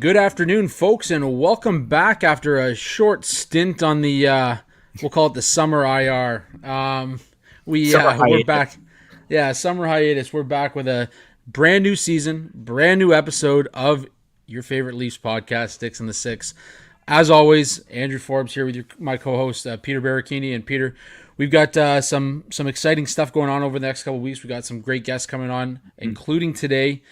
Good afternoon, folks, and welcome back after a short stint on the we'll call it the summer IR. Summer We're hiatus. back. Yeah, summer hiatus. We're back with a brand new season, brand new episode of your favorite Leafs podcast, Sticks in the Six. As always, Andrew Forbes here with my co-host Peter Barricini. And Peter, we've got some exciting stuff going on over the next couple of weeks. We got some great guests coming on, including today.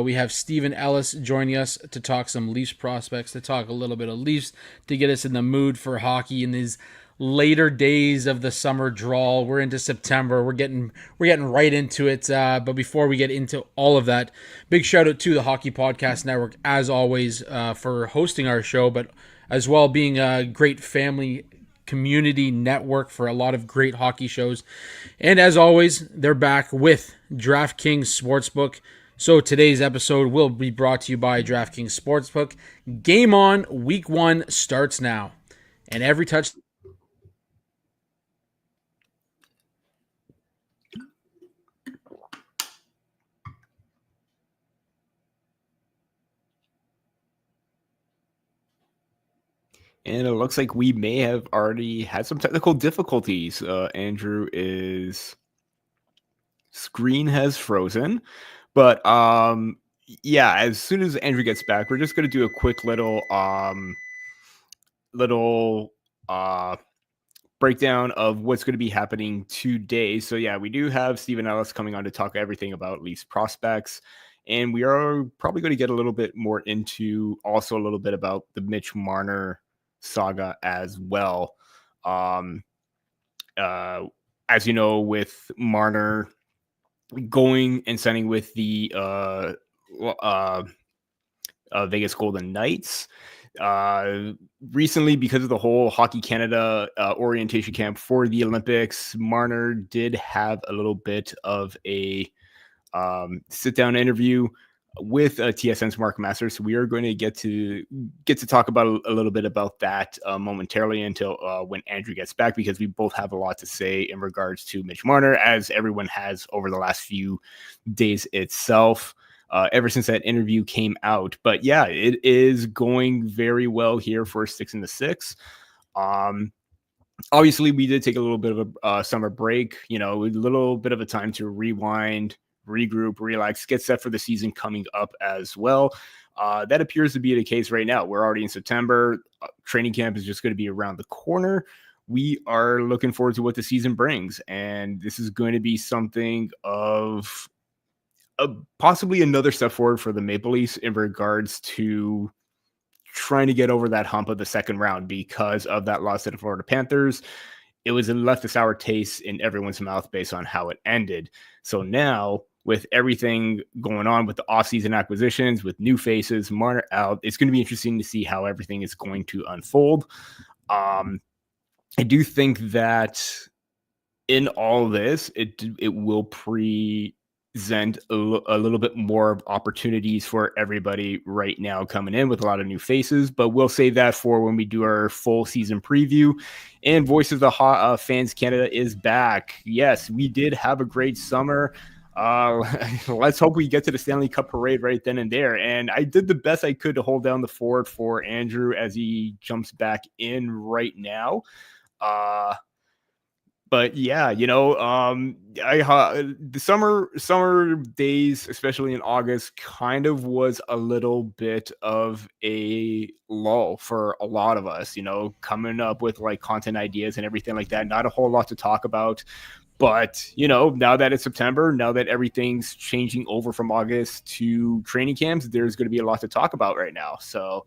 We have Steven Ellis joining us to talk some Leafs prospects, to talk a little bit of Leafs, to get us in the mood for hockey in these later days of the summer drawl. We're into September. We're getting right into it. But before we get into all of that, big shout out to the Hockey Podcast Network as always for hosting our show, but as well being a great family community network for a lot of great hockey shows. And as always, they're back with DraftKings Sportsbook. So today's episode will be brought to you by DraftKings Sportsbook. Game on, week 1 starts now. And every touch... And it looks like we may have already had some technical difficulties. Andrew's screen has frozen. But yeah, as soon as Andrew gets back, we're just gonna do a quick little breakdown of what's going to be happening today. So yeah, we do have Steven Ellis coming on to talk everything about Leafs prospects. And we are probably going to get a little bit more into also a little bit about the Mitch Marner saga as well. As you know, with Marner going and signing with the Vegas Golden Knights, recently, because of the whole Hockey Canada orientation camp for the Olympics, Marner did have a little bit of a sit-down interview with TSN's Mark Masters. So we are going to get to talk about a little bit about that momentarily until when Andrew gets back, because we both have a lot to say in regards to Mitch Marner, as everyone has over the last few days itself. Ever since that interview came out. But yeah, it is going very well here for Sticks in the Six. Obviously, we did take a little bit of a summer break, a little bit of a time to rewind, regroup, relax, get set for the season coming up as well. That appears to be the case right now. We're already in September. Training camp is just going to be around the corner. We are looking forward to what the season brings. And this is going to be something of possibly another step forward for the Maple Leafs in regards to trying to get over that hump of the second round, because of that loss to the Florida Panthers. It left a sour taste in everyone's mouth based on how it ended. So now, with everything going on with the offseason acquisitions, with new faces, Marner out, it's going to be interesting to see how everything is going to unfold. I do think that in all this, it will present a little bit more opportunities for everybody right now coming in with a lot of new faces, but we'll save that for when we do our full season preview. And Voice of the Fans Canada is back. Yes, we did have a great summer. Let's hope we get to the Stanley Cup parade right then and there. And I did the best I could to hold down the fort for Andrew as he jumps back in right now. But yeah, the summer days, especially in August, kind of was a little bit of a lull for a lot of us, coming up with like content ideas and everything like that. Not a whole lot to talk about. But, now that it's September, now that everything's changing over from August to training camps, there's going to be a lot to talk about right now. So,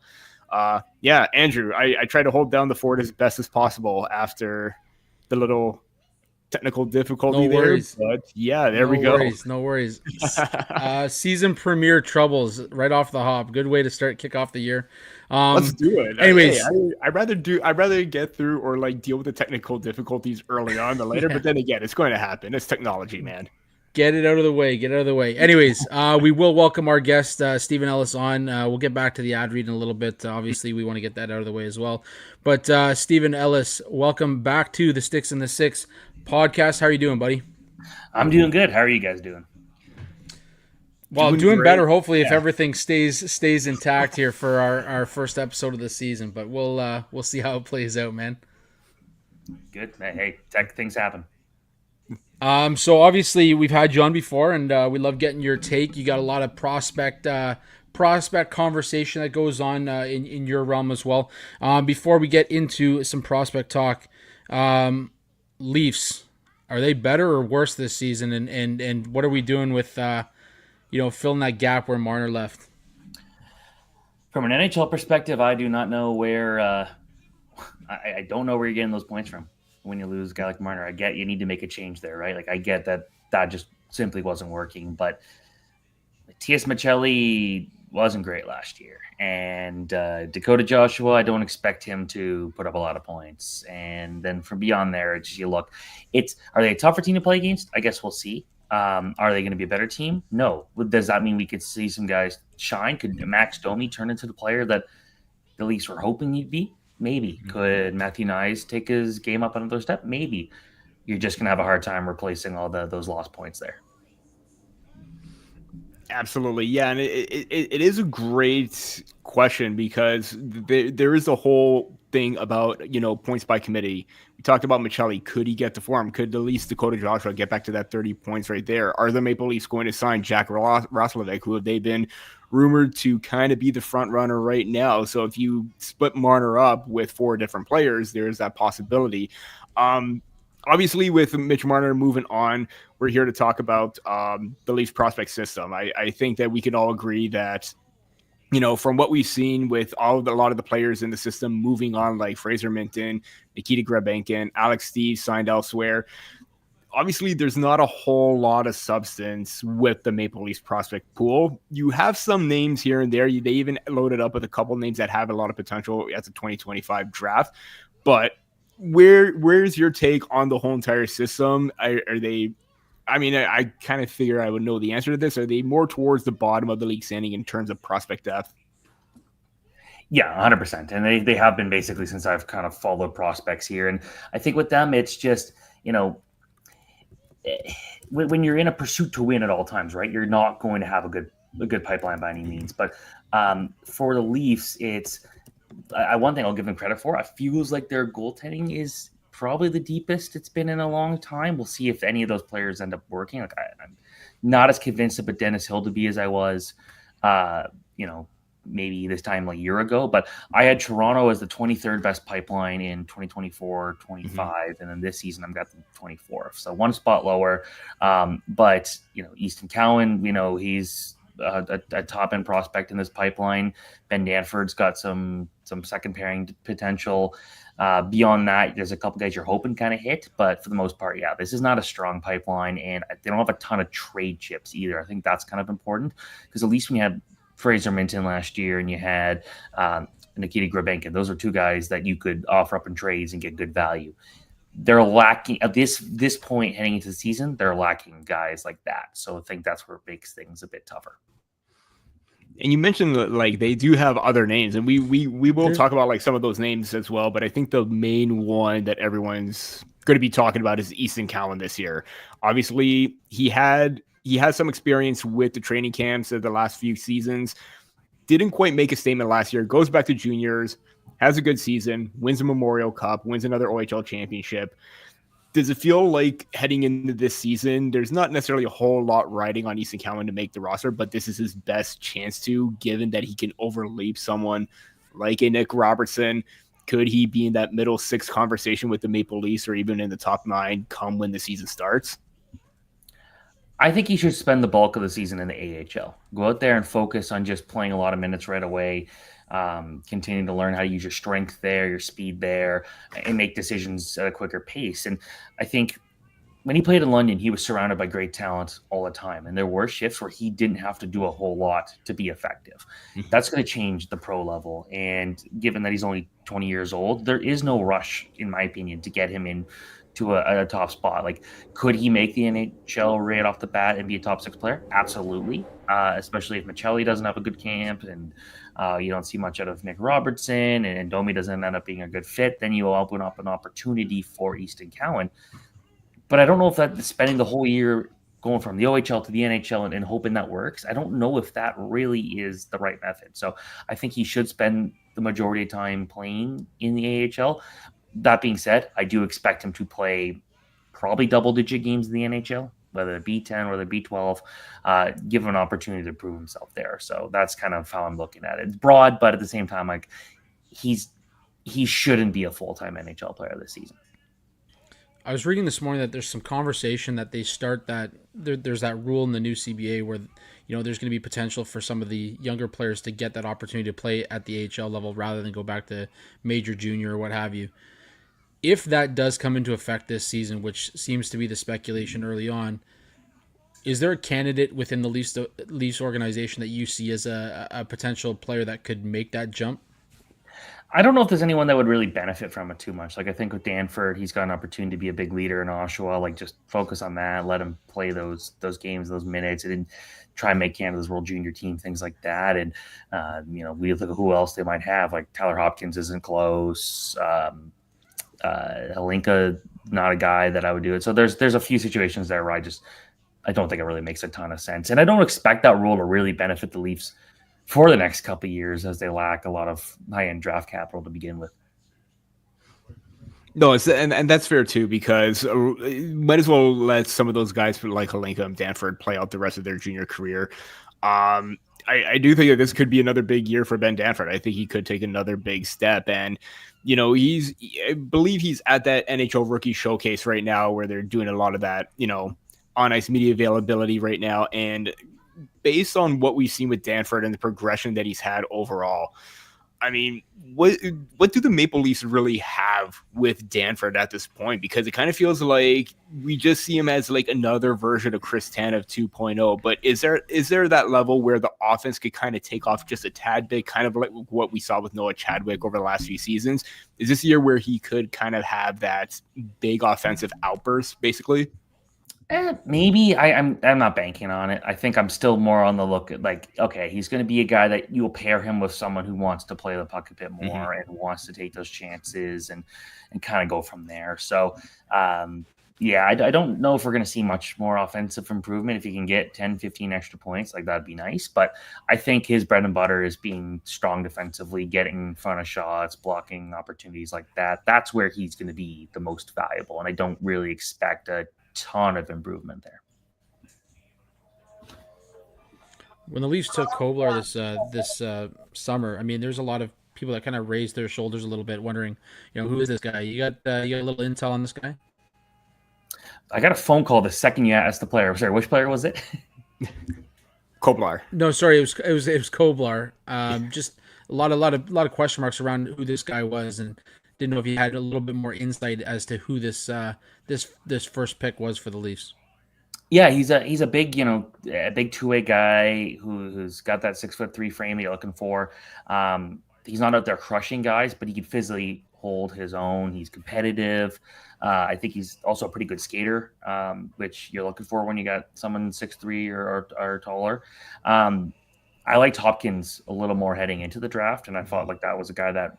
yeah, Andrew, I try to hold down the fort as best as possible after the little technical difficulty there, but yeah, there we go. No worries. Season premiere troubles right off the hop. Good way to kick off the year. Let's do it. Anyways, I'd rather get through or like deal with the technical difficulties early on than later. Yeah. But then again, it's going to happen. It's technology, man. Get it out of the way. Anyways, we will welcome our guest, Steven Ellis, on. We'll get back to the ad read in a little bit. Obviously, we want to get that out of the way as well. But Steven Ellis, welcome back to the Sticks in the Six podcast. How are you doing, buddy? I'm doing good. How are you guys doing? Well, doing great. better. Hopefully, if Yeah. everything stays intact here for our first episode of the season. But we'll see how it plays out, man. Good. Hey, tech things happen. So obviously we've had you on before, and we love getting your take. You got a lot of prospect conversation that goes on in your realm as well. Before we get into some prospect talk, Leafs, are they better or worse this season? And what are we doing with filling that gap where Marner left? From an NHL perspective, I do not know where. I don't know where you're getting those points from when you lose a guy like Marner. I get you need to make a change there, right? Like I get that just simply wasn't working. But T.S. Michelli wasn't great last year, and Dakota Joshua, I don't expect him to put up a lot of points. And then from beyond there, it's just, you look. Are they a tougher team to play against? I guess we'll see. Are they going to be a better team? No. Does that mean we could see some guys shine? Could Max Domi turn into the player that the Leafs were hoping he'd be? Maybe. Could Matthew Nyes take his game up another step? Maybe. You're just going to have a hard time replacing all those lost points there. Absolutely. Yeah. And it is a great question because there is a whole thing about, points by committee. We talked about Michelli. Could he get to form? Could at least Dakota Joshua get back to that 30 points right there? Are the Maple Leafs going to sign Jack Roslovic, who have they been rumored to kind of be the front runner right now? So if you split Marner up with 4 different players, there's that possibility. Obviously, with Mitch Marner moving on, we're here to talk about the Leafs prospect system. I think that we can all agree that, from what we've seen with a lot of the players in the system moving on, like Fraser Minton, Nikita Grabenkin, Alex Steeves signed elsewhere, obviously there's not a whole lot of substance with the Maple Leafs prospect pool. You have some names here and there. They even loaded up with a couple names that have a lot of potential at the 2025 draft. But where's your take on the whole entire system? Are they... I mean, I kind of figure I would know the answer to this. Are they more towards the bottom of the league standing in terms of prospect depth? Yeah, 100%. And they have been basically since I've kind of followed prospects here. And I think with them, it's just, when you're in a pursuit to win at all times, right? You're not going to have a good pipeline by any means. But for the Leafs, it's one thing I'll give them credit for. It feels like their goaltending is probably the deepest it's been in a long time. We'll see if any of those players end up working. Like I'm not as convinced about Dennis Hildeby as I was, maybe this time a year ago. But I had Toronto as the 23rd best pipeline in 2024, 25, and then this season I've got them 24th, so one spot lower. But Easton Cowan, he's a top end prospect in this pipeline. Ben Danford's got some second pairing potential. Beyond that, there's a couple guys you're hoping kind of hit, but for the most part, yeah, this is not a strong pipeline, and they don't have a ton of trade chips either. I think that's kind of important because at least when you had Fraser Minton last year and you had Nikita Grabenkin, those are 2 guys that you could offer up in trades and get good value. They're lacking at this point heading into the season. They're lacking guys like that, so I think that's where it makes things a bit tougher. And you mentioned that, like, they do have other names, and we will talk about like some of those names as well. But I think the main one that everyone's going to be talking about is Easton Cowan this year. Obviously, he has some experience with the training camps of the last few seasons. Didn't quite make a statement last year. Goes back to juniors, has a good season, wins a Memorial Cup, wins another OHL championship. Does it feel like heading into this season, there's not necessarily a whole lot riding on Easton Cowan to make the roster, but this is his best chance to, given that he can overleap someone like a Nick Robertson? Could he be in that middle 6 conversation with the Maple Leafs or even in the top 9 come when the season starts? I think he should spend the bulk of the season in the AHL. Go out there and focus on just playing a lot of minutes right away. Continuing to learn how to use your strength there, your speed there, and make decisions at a quicker pace. And I think when he played in London, he was surrounded by great talent all the time. And there were shifts where he didn't have to do a whole lot to be effective. That's going to change the pro level. And given that he's only 20 years old, there is no rush, in my opinion, to get him in to a top spot. Like, could he make the NHL right off the bat and be a top 6 player? Absolutely. Especially if Michelli doesn't have a good camp and you don't see much out of Nick Robertson and Domi doesn't end up being a good fit, then you open up an opportunity for Easton Cowan. But I don't know if that spending the whole year going from the OHL to the NHL and hoping that works. I don't know if that really is the right method. So I think he should spend the majority of time playing in the AHL. That being said, I do expect him to play probably double-digit games in the NHL, whether it be 10 or whether it be 12, give him an opportunity to prove himself there. So that's kind of how I'm looking at it. It's broad, but at the same time, like he shouldn't be a full-time NHL player this season. I was reading this morning that there's some conversation that they start that there's that rule in the new CBA where there's going to be potential for some of the younger players to get that opportunity to play at the AHL level rather than go back to major, junior, or what have you. If that does come into effect this season, which seems to be the speculation early on, is there a candidate within the Leafs organization that you see as a potential player that could make that jump? I don't know if there's anyone that would really benefit from it too much. Like I think with Danford, he's got an opportunity to be a big leader in Oshawa. Like just focus on that, let him play those games, those minutes, and try and make Canada's World Junior team, things like that. And we look at who else they might have. Like Tyler Hopkins isn't close. Halinka, not a guy that I would do it. So there's a few situations there where I don't think it really makes a ton of sense, and I don't expect that rule to really benefit the Leafs for the next couple of years, as they lack a lot of high-end draft capital to begin with. No, and that's fair too, because might as well let some of those guys like Halinka and Danford play out the rest of their junior career. I do think that this could be another big year for Ben Danford. I think he could take another big step, and I believe he's at that NHL rookie showcase right now where they're doing a lot of that, on ice media availability right now, and based on what we've seen with Danford and the progression that he's had overall, I mean, what do the Maple Leafs really have with Danford at this point? Because it kind of feels like we just see him as like another version of Chris Tanev 2.0. But is there that level where the offense could kind of take off just a tad bit, kind of like what we saw with Noah Chadwick over the last few seasons? Is this a year where he could kind of have that big offensive outburst, basically? Maybe I'm not banking on it. I think I'm still more on the look at like, okay, he's going to be a guy that you'll pair him with someone who wants to play the puck a bit more and wants to take those chances and kind of go from there. So, I don't know if we're going to see much more offensive improvement. If he can get 10, 15 extra points, like that'd be nice. But I think his bread and butter is being strong defensively, getting in front of shots, blocking opportunities like that. That's where he's going to be the most valuable. And I don't really expect a ton of improvement there. When the Leafs took Koblar this summer, I mean, there's a lot of people that kind of raised their shoulders a little bit, wondering, who is this guy? You got a little intel on this guy? I got a phone call the second you asked the player. Sorry, which player was it? Koblar. No, sorry, it was Koblar. Just a lot of question marks around who this guy was, and didn't know if you had a little bit more insight as to who this first pick was for the Leafs. Yeah, he's a big, a big two-way guy who's got that 6'3" frame that you're looking for. He's not out there crushing guys, but he can physically hold his own. He's competitive. I think he's also a pretty good skater, which you're looking for when you got someone 6'3" or taller. I liked Hopkins a little more heading into the draft, and I thought like that was a guy that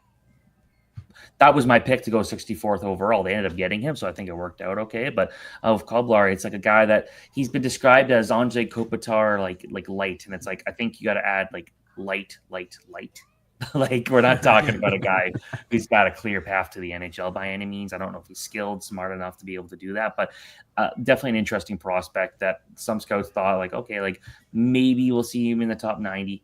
was my pick to go 64th overall. They ended up getting him, so I think it worked out okay. But of Koblar, it's like a guy that he's been described as Andrzej Kopitar, like light, and it's like I think you got to add like light. Like we're not talking about a guy who's got a clear path to the NHL by any means. I don't know if he's skilled, smart enough to be able to do that, but definitely an interesting prospect that some scouts thought like, okay, like maybe we'll see him in the top 90.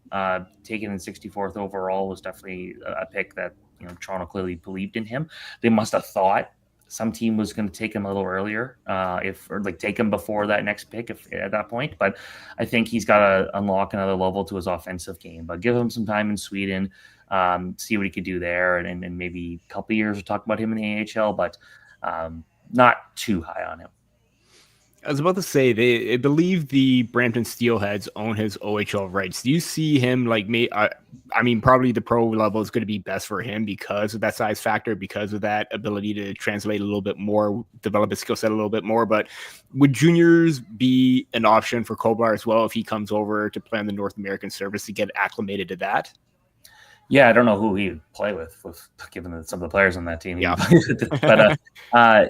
Taken in 64th overall was definitely a pick that Toronto clearly believed in him. They must have thought some team was going to take him a little earlier, take him before that next pick at that point. But I think he's got to unlock another level to his offensive game. But give him some time in Sweden, see what he could do there, and maybe a couple of years we'll talk about him in the AHL, but not too high on him. I was about to say, I believe the Brampton Steelheads own his OHL rights. Do you see him like me? I mean, probably the pro level is going to be best for him because of that size factor, because of that ability to translate a little bit more, develop his skill set a little bit more. But would juniors be an option for Koblar as well if he comes over to play on the North American service to get acclimated to that? Yeah, I don't know who he would play with given some of the players on that team. Yeah. But I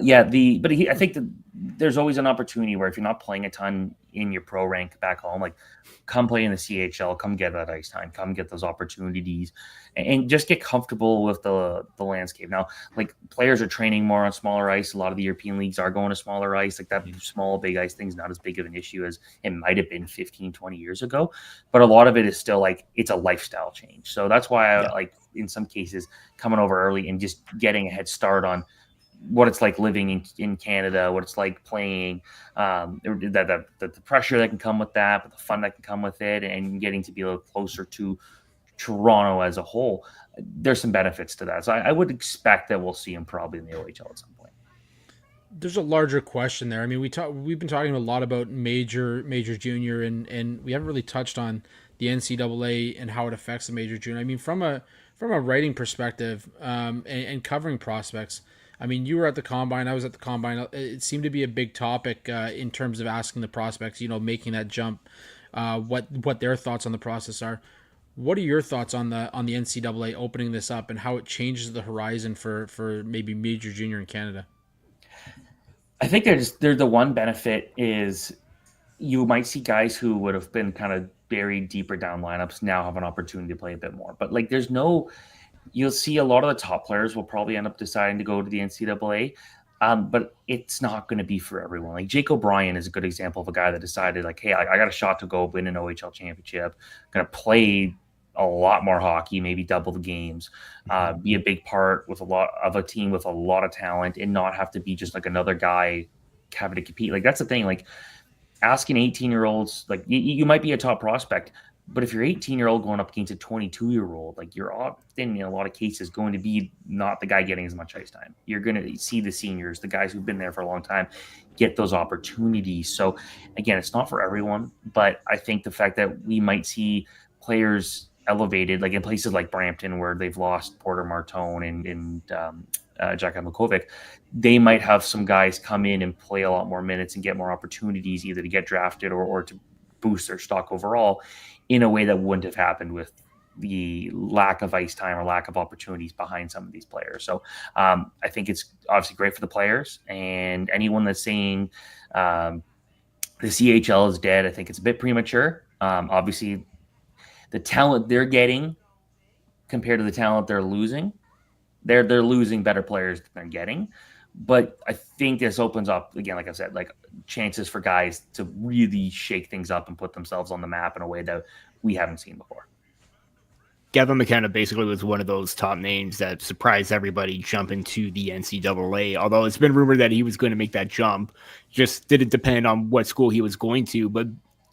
think that there's always an opportunity where if you're not playing a ton in your pro rank back home, like come play in the CHL, come get that ice time, come get those opportunities, and just get comfortable with the landscape. Now, like players are training more on smaller ice. A lot of the European leagues are going to smaller ice. Like that small, big ice thing's not as big of an issue as it might have been 15, 20 years ago. But a lot of it is still like it's a lifestyle change. So that's why I like in some cases coming over early and just getting a head start on what it's like living in Canada, what it's like playing, the pressure that can come with that, but the fun that can come with it, and getting to be a little closer to Toronto as a whole. There's some benefits to that. So I would expect that we'll see him probably in the OHL at some point. There's a larger question there. I mean, we've been talking a lot about major junior, and we haven't really touched on the NCAA and how it affects the major junior. I mean, from a writing perspective, and covering prospects. I mean, you were at the combine. I was at the combine. It seemed to be a big topic in terms of asking the prospects, making that jump, what their thoughts on the process are. What are your thoughts on the NCAA opening this up and how it changes the horizon for maybe major junior in Canada? I think the one benefit is you might see guys who would have been kind of buried deeper down lineups now have an opportunity to play a bit more. But like you'll see a lot of the top players will probably end up deciding to go to the NCAA, but it's not going to be for everyone. Like Jake O'Brien is a good example of a guy that decided like, hey, I got a shot to go win an OHL championship, going to play a lot more hockey, maybe double the games, be a big part with a lot of a team with a lot of talent and not have to be just like another guy having to compete. Like that's the thing, like asking 18-year-olds, like you might be a top prospect, but if you're 18-year-old going up against a 22-year-old, like you're often in a lot of cases going to be not the guy getting as much ice time. You're going to see the seniors, the guys who've been there for a long time, get those opportunities. So again, it's not for everyone, but I think the fact that we might see players elevated, like in places like Brampton where they've lost Porter Martone and Jack Makovic, they might have some guys come in and play a lot more minutes and get more opportunities either to get drafted or to boost their stock overall in a way that wouldn't have happened with the lack of ice time or lack of opportunities behind some of these players. So I think it's obviously great for the players, and anyone that's saying the CHL is dead, I think it's a bit premature. Obviously the talent they're getting compared to the talent they're losing, they're losing better players than they're getting. But I think this opens up, again, like I said, like chances for guys to really shake things up and put themselves on the map in a way that we haven't seen before. Gavin McKenna basically was one of those top names that surprised everybody jumping to the NCAA, although it's been rumored that he was going to make that jump. Just didn't depend on what school he was going to. But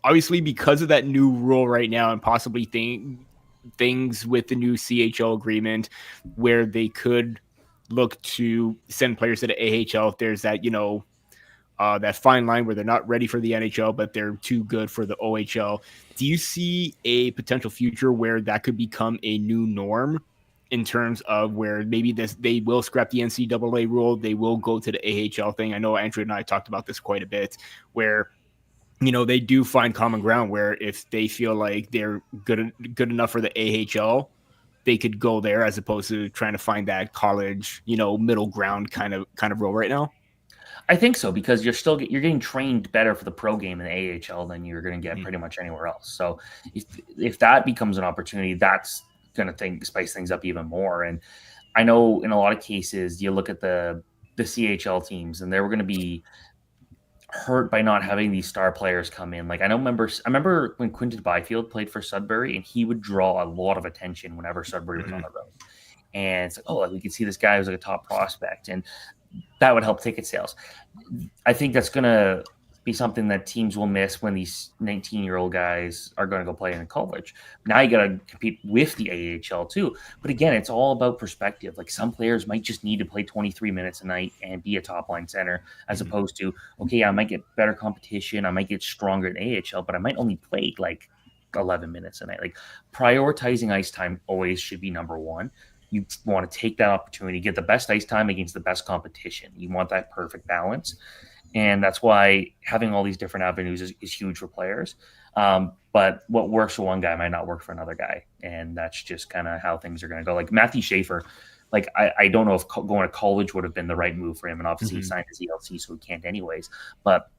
obviously because of that new rule right now and possibly things with the new CHL agreement where they could look to send players to the AHL if there's that, that fine line where they're not ready for the NHL, but they're too good for the OHL. Do you see a potential future where that could become a new norm in terms of where maybe they will scrap the NCAA rule, they will go to the AHL thing? I know Andrew and I talked about this quite a bit, where they do find common ground where if they feel like they're good enough for the AHL, they could go there as opposed to trying to find that college, middle ground kind of role right now. I think so, because you're getting trained better for the pro game in the AHL than you're going to get pretty much anywhere else. So if that becomes an opportunity, that's going to spice things up even more. And I know in a lot of cases, you look at the CHL teams and they were going to be hurt by not having these star players come in. Like I remember when Quinton Byfield played for Sudbury, and he would draw a lot of attention whenever Sudbury was on the road. And it's like, we could see this guy who's like a top prospect, and that would help ticket sales. I think that's going to be something that teams will miss when these 19-year-old guys are going to go play in college. Now you got to compete with the AHL too. But again, it's all about perspective. Like some players might just need to play 23 minutes a night and be a top line center, as opposed to, okay, I might get better competition, I might get stronger in AHL, but I might only play like 11 minutes a night. Like prioritizing ice time always should be number one. You want to take that opportunity, get the best ice time against the best competition. You want that perfect balance. And that's why having all these different avenues is huge for players. But what works for one guy might not work for another guy. And that's just kind of how things are going to go. Like Matthew Schaefer, like I don't know if going to college would have been the right move for him. And obviously he signed his ELC, so he can't anyways. But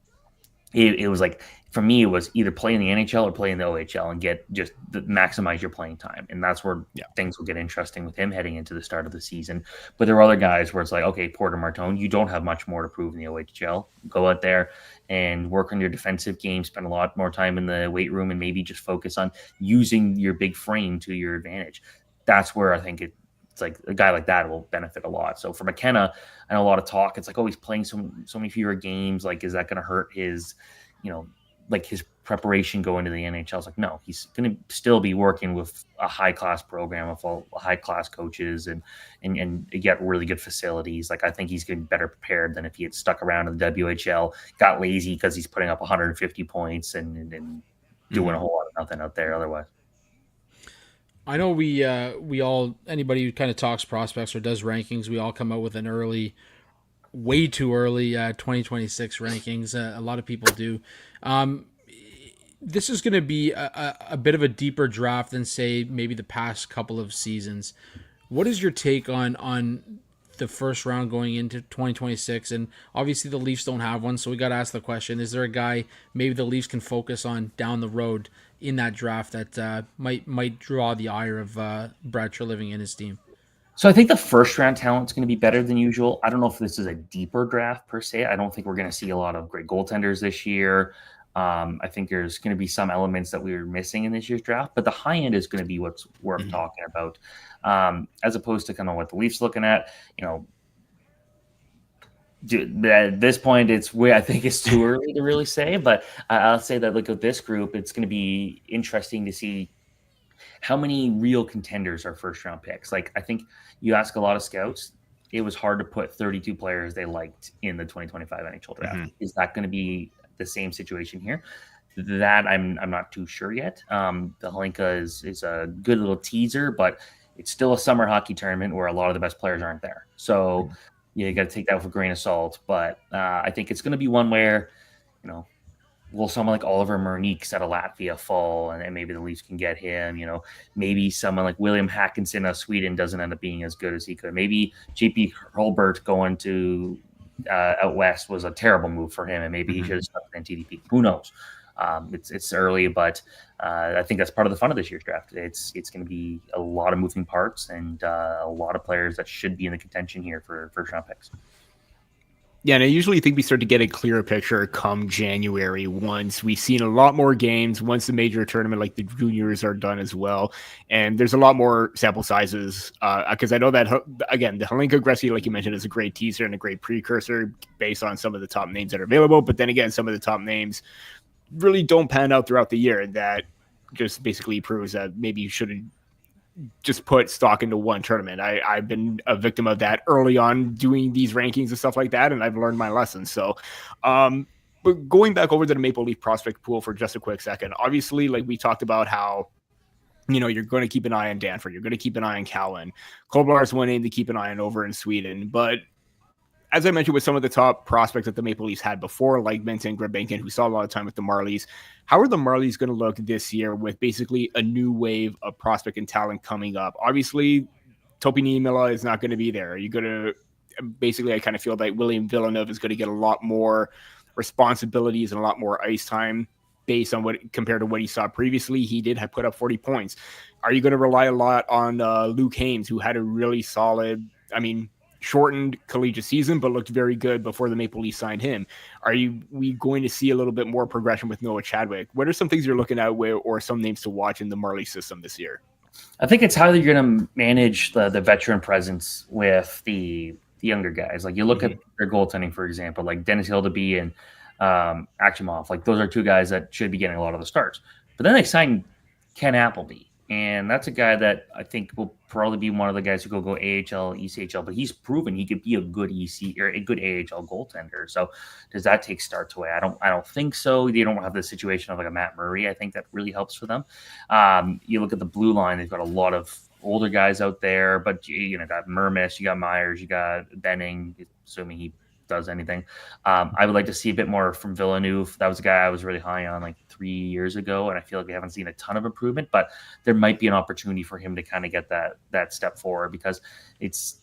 it was like, for me, it was either play in the NHL or play in the OHL and maximize your playing time. And that's where things will get interesting with him heading into the start of the season. But there are other guys where it's like, okay, Porter Martone, you don't have much more to prove in the OHL. Go out there and work on your defensive game, spend a lot more time in the weight room, and maybe just focus on using your big frame to your advantage. That's where I think it's like a guy like that will benefit a lot. So for McKenna, I know a lot of talk. It's like, oh, he's playing so many fewer games. Like, is that going to hurt his, like his preparation going to the NHL? It's like, no, he's going to still be working with a high-class program of all high-class coaches and get really good facilities. Like, I think he's getting better prepared than if he had stuck around in the WHL, got lazy because he's putting up 150 points and doing a whole lot of nothing out there otherwise. I know we all, anybody who kind of talks prospects or does rankings, we all come out with an way too early 2026 rankings. A lot of people do. This is going to be a bit of a deeper draft than, say, maybe the past couple of seasons. What is your take on the first round going into 2026? And obviously the Leafs don't have one, so we got to ask the question, is there a guy maybe the Leafs can focus on down the road in that draft that might draw the ire of Brad Treliving and his team? So I think the first round talent is going to be better than usual. I don't know if this is a deeper draft per se. I don't think we're going to see a lot of great goaltenders this year. I think there's going to be some elements that we were missing in this year's draft, but the high end is going to be what's worth talking about, as opposed to kind of what the Leafs looking at. At this point, I think it's too early to really say, but I'll say that look at this group, it's going to be interesting to see how many real contenders are first round picks. Like, I think you ask a lot of scouts, it was hard to put 32 players they liked in the 2025 NHL draft. Is that going to be the same situation here? That I'm not too sure yet. The Hlinka is a good little teaser, but it's still a summer hockey tournament where a lot of the best players aren't there. So you got to take that with a grain of salt. But I think it's going to be one where, will someone like Oliver Murniks out of Latvia fall, and maybe the Leafs can get him? Maybe someone like William Hackinson of Sweden doesn't end up being as good as he could. Maybe JP Hurlbert going to out west was a terrible move for him, and maybe he should have stuck in TDP. Who knows? It's early, but I think that's part of the fun of this year's draft. It's going to be a lot of moving parts and a lot of players that should be in the contention here for first round picks. Yeah, and I usually think we start to get a clearer picture come January once we've seen a lot more games, once the major tournament like the juniors are done as well. And there's a lot more sample sizes because I know that, again, the Hlinka Gretzky, like you mentioned, is a great teaser and a great precursor based on some of the top names that are available. But then again, some of the top names really don't pan out throughout the year. And that just basically proves that maybe you shouldn't just put stock into one tournament. I've been a victim of that early on doing these rankings and stuff like that, and I've learned my lesson. So, but going back over to the Maple Leaf prospect pool for just a quick second, obviously, like we talked about how, you're going to keep an eye on Danford, you're going to keep an eye on Cowan. Koblar is one name to keep an eye on over in Sweden, but as I mentioned with some of the top prospects that the Maple Leafs had before, like Vincent Grebinkin, who saw a lot of time with the Marlies, how are the Marlies going to look this year with basically a new wave of prospect and talent coming up? Obviously, Topi Niemela is not going to be there. Are you going to basically, I kind of feel like William Villeneuve is going to get a lot more responsibilities and a lot more ice time based on what compared to what he saw previously. He did have put up 40 points. Are you going to rely a lot on Luke Hames, who had a really solid, shortened collegiate season, but looked very good before the Maple Leafs signed him? We going to see a little bit more progression with Noah Chadwick? What are some things you're looking at or some names to watch in the Marley system this year? I think it's how you're going to manage the veteran presence with the younger guys. Like you look at their goaltending, for example, like Dennis Hildeby and Akimov. Like those are two guys that should be getting a lot of the starts. But then they signed Ken Appleby. And that's a guy that I think will probably be one of the guys who go AHL, ECHL, but he's proven he could be a good EC or a good AHL goaltender. So does that take starts away? I don't think so. They don't have the situation of like a Matt Murray. I think that really helps for them. You look at the blue line, they've got a lot of older guys out there, but you got Mermis, you got Myers, you got Benning, assuming he does anything. I would like to see a bit more from Villeneuve. That was a guy I was really high on like 3 years ago, and I feel like we haven't seen a ton of improvement, but there might be an opportunity for him to kind of get that step forward, because it's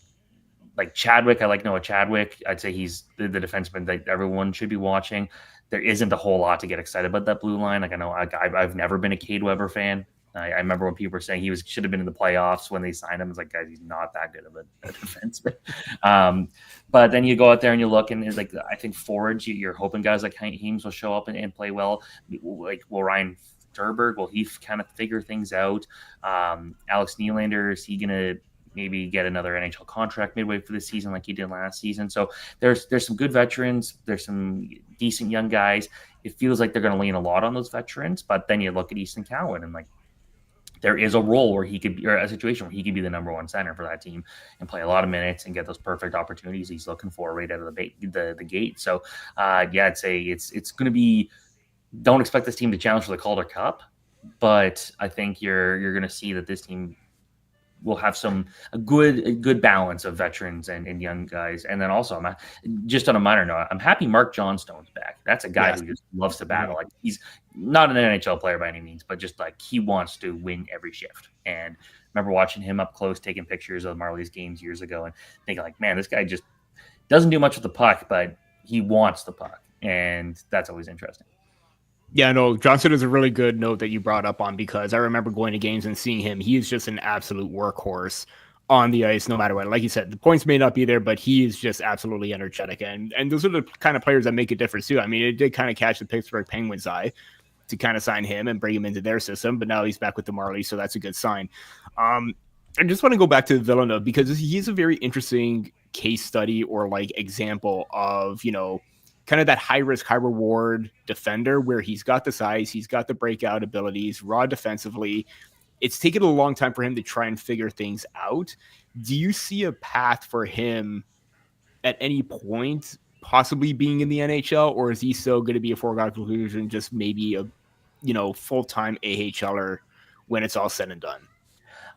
like Chadwick. I like Noah Chadwick. I'd say he's the defenseman that everyone should be watching. There isn't a whole lot to get excited about that blue line. Like I know I've never been a Cade Weber fan. I remember when people were saying he should have been in the playoffs when they signed him. It's like, guys, he's not that good of a defenseman. But then you go out there and you look, and it's like, I think forwards, you're hoping guys like Heems will show up and play well. Like, will Ryan Durberg, will he kind of figure things out? Alex Nylander, is he going to maybe get another NHL contract midway for the season like he did last season? So there's some good veterans. There's some decent young guys. It feels like they're going to lean a lot on those veterans, but then you look at Easton Cowan, and like, there is a role where he could be, or a situation where he could be the number one center for that team and play a lot of minutes and get those perfect opportunities he's looking for right out of the gate. So yeah, I'd say it's going to be, don't expect this team to challenge for the Calder Cup, but I think you're going to see that this team will have a good balance of veterans and young guys. And then also, just on a minor note, I'm happy Mark Johnstone's back. That's a guy who just loves to battle. Like, he's not an NHL player by any means, but just like, he wants to win every shift. And I remember watching him up close, taking pictures of Marlies games years ago, and thinking like, man, this guy just doesn't do much with the puck, but he wants the puck. And that's always interesting. Yeah, no, Johnson is a really good note that you brought up on, because I remember going to games and seeing him. He is just an absolute workhorse on the ice, no matter what. Like you said, the points may not be there, but he is just absolutely energetic. And those are the kind of players that make a difference too. I mean, it did kind of catch the Pittsburgh Penguins' eye to kind of sign him and bring him into their system, but now he's back with the Marlies, so that's a good sign. I just want to go back to Villeneuve, because he's a very interesting case study, or like example of, kind of that high risk, high reward defender, where he's got the size, he's got the breakout abilities, raw defensively. It's taken a long time for him to try and figure things out. Do you see a path for him at any point possibly being in the NHL, or is he still going to be a foregone conclusion, just maybe a, full-time AHLer when it's all said and done?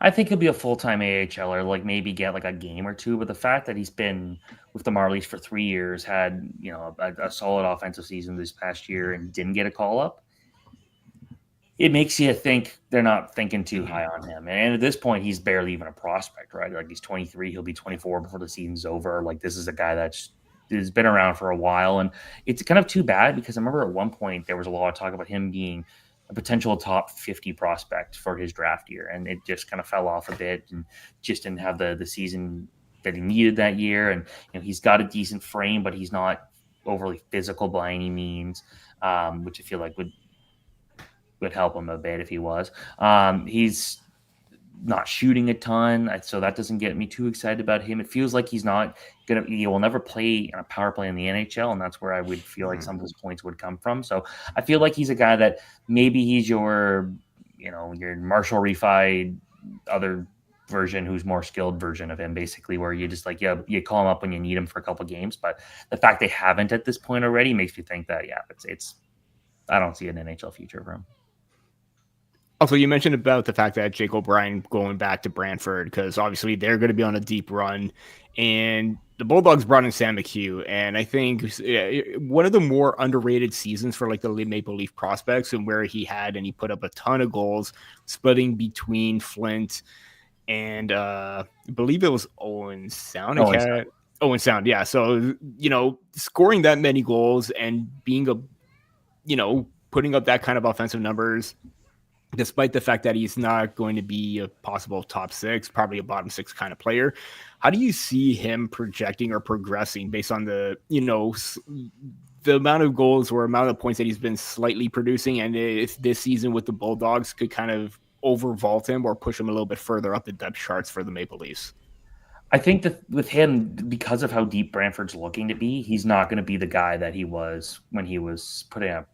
I think he'll be a full-time AHLer, like maybe get like a game or two. But the fact that he's been with the Marlies for 3 years, had a solid offensive season this past year, and didn't get a call up, it makes you think they're not thinking too high on him. And at this point, he's barely even a prospect, right? Like, he's 23, he'll be 24 before the season's over. Like, this is a guy that's has been around for a while, and it's kind of too bad, because I remember at one point there was a lot of talk about him being a potential top 50 prospect for his draft year, and it just kind of fell off a bit and just didn't have the season that he needed that year. And he's got a decent frame, but he's not overly physical by any means, which I feel like would help him a bit if he was. He's not shooting a ton, so that doesn't get me too excited about him. It feels like he will never play in a power play in the NHL, and that's where I would feel like some of his points would come from. So I feel like he's a guy that maybe he's your Marshall Refi other version, who's more skilled version of him, basically, where you just you call him up when you need him for a couple of games. But the fact they haven't at this point already makes me think that it's I don't see an NHL future for him. Also, you mentioned about the fact that Jake O'Brien going back to Brantford, because obviously they're going to be on a deep run, and the Bulldogs brought in Sam McHugh, and I think one of the more underrated seasons for like the Maple Leaf prospects, and where he put up a ton of goals, splitting between Flint and I believe it was Owen Sound. Owen Sound, yeah. So scoring that many goals and being putting up that kind of offensive numbers, despite the fact that he's not going to be a possible top six, probably a bottom six kind of player. How do you see him projecting or progressing based on the amount of goals or amount of points that he's been slightly producing? And if this season with the Bulldogs could kind of overvault him or push him a little bit further up the depth charts for the Maple Leafs? I think that with him, because of how deep Brantford's looking to be, he's not going to be the guy that he was when he was putting up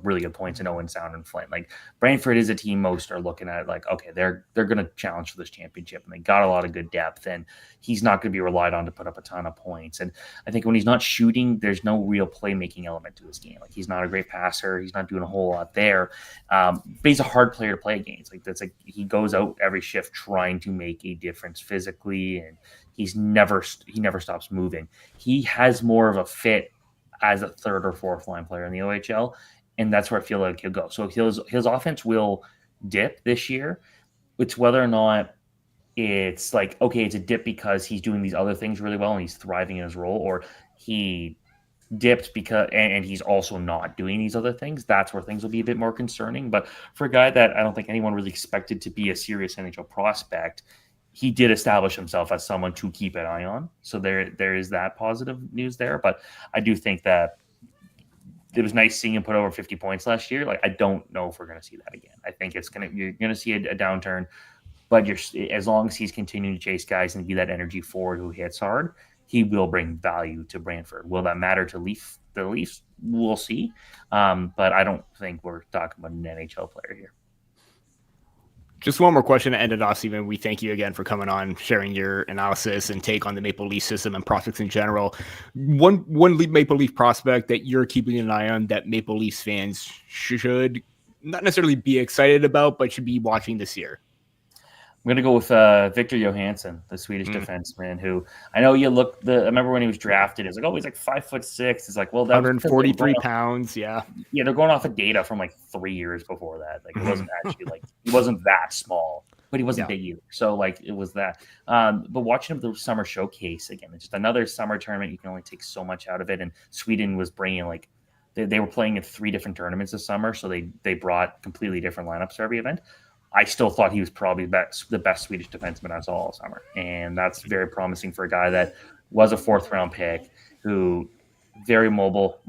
really good points in Owen Sound and Flint. Like, Brantford is a team most are looking at like, okay, they're going to challenge for this championship, and they got a lot of good depth, and he's not going to be relied on to put up a ton of points. And I think when he's not shooting, there's no real playmaking element to his game. Like, he's not a great passer. He's not doing a whole lot there. But he's a hard player to play against. Like, that's like, he goes out every shift trying to make a difference physically, and he never stops moving. He has more of a fit as a third or fourth line player in the OHL, and that's where I feel like he'll go. So his offense will dip this year. It's whether or not it's like, okay, it's a dip because he's doing these other things really well and he's thriving in his role, or he dipped because and he's also not doing these other things. That's where things will be a bit more concerning. But for a guy that I don't think anyone really expected to be a serious NHL prospect, he did establish himself as someone to keep an eye on. So there is that positive news there. But I do think that it was nice seeing him put over 50 points last year. Like, I don't know if we're going to see that again. I think you're going to see a downturn, but as long as he's continuing to chase guys and be that energy forward who hits hard, he will bring value to Brantford. Will that matter to the Leafs? We'll see. But I don't think we're talking about an NHL player here. Just one more question to end it off, Steven. We thank you again for coming on, sharing your analysis and take on the Maple Leaf system and prospects in general. One Maple Leaf prospect that you're keeping an eye on that Maple Leafs fans should not necessarily be excited about, but should be watching this year. I'm going to go with Victor Johansson, the Swedish defenseman, who I know I remember when he was drafted, it was like, oh, he's like 5'6". It's like, well, that 143 pounds. Yeah. Yeah. They're going off of data from like 3 years before that. Like, it wasn't actually he wasn't that small, but he wasn't big either. So like, it was that. But watching him the summer showcase again, it's just another summer tournament. You can only take so much out of it. And Sweden was bringing like, they were playing in 3 different tournaments this summer. So they brought completely different lineups for every event. I still thought he was probably the best Swedish defenseman I saw all summer. And that's very promising for a guy that was a 4th-round pick, who very mobile,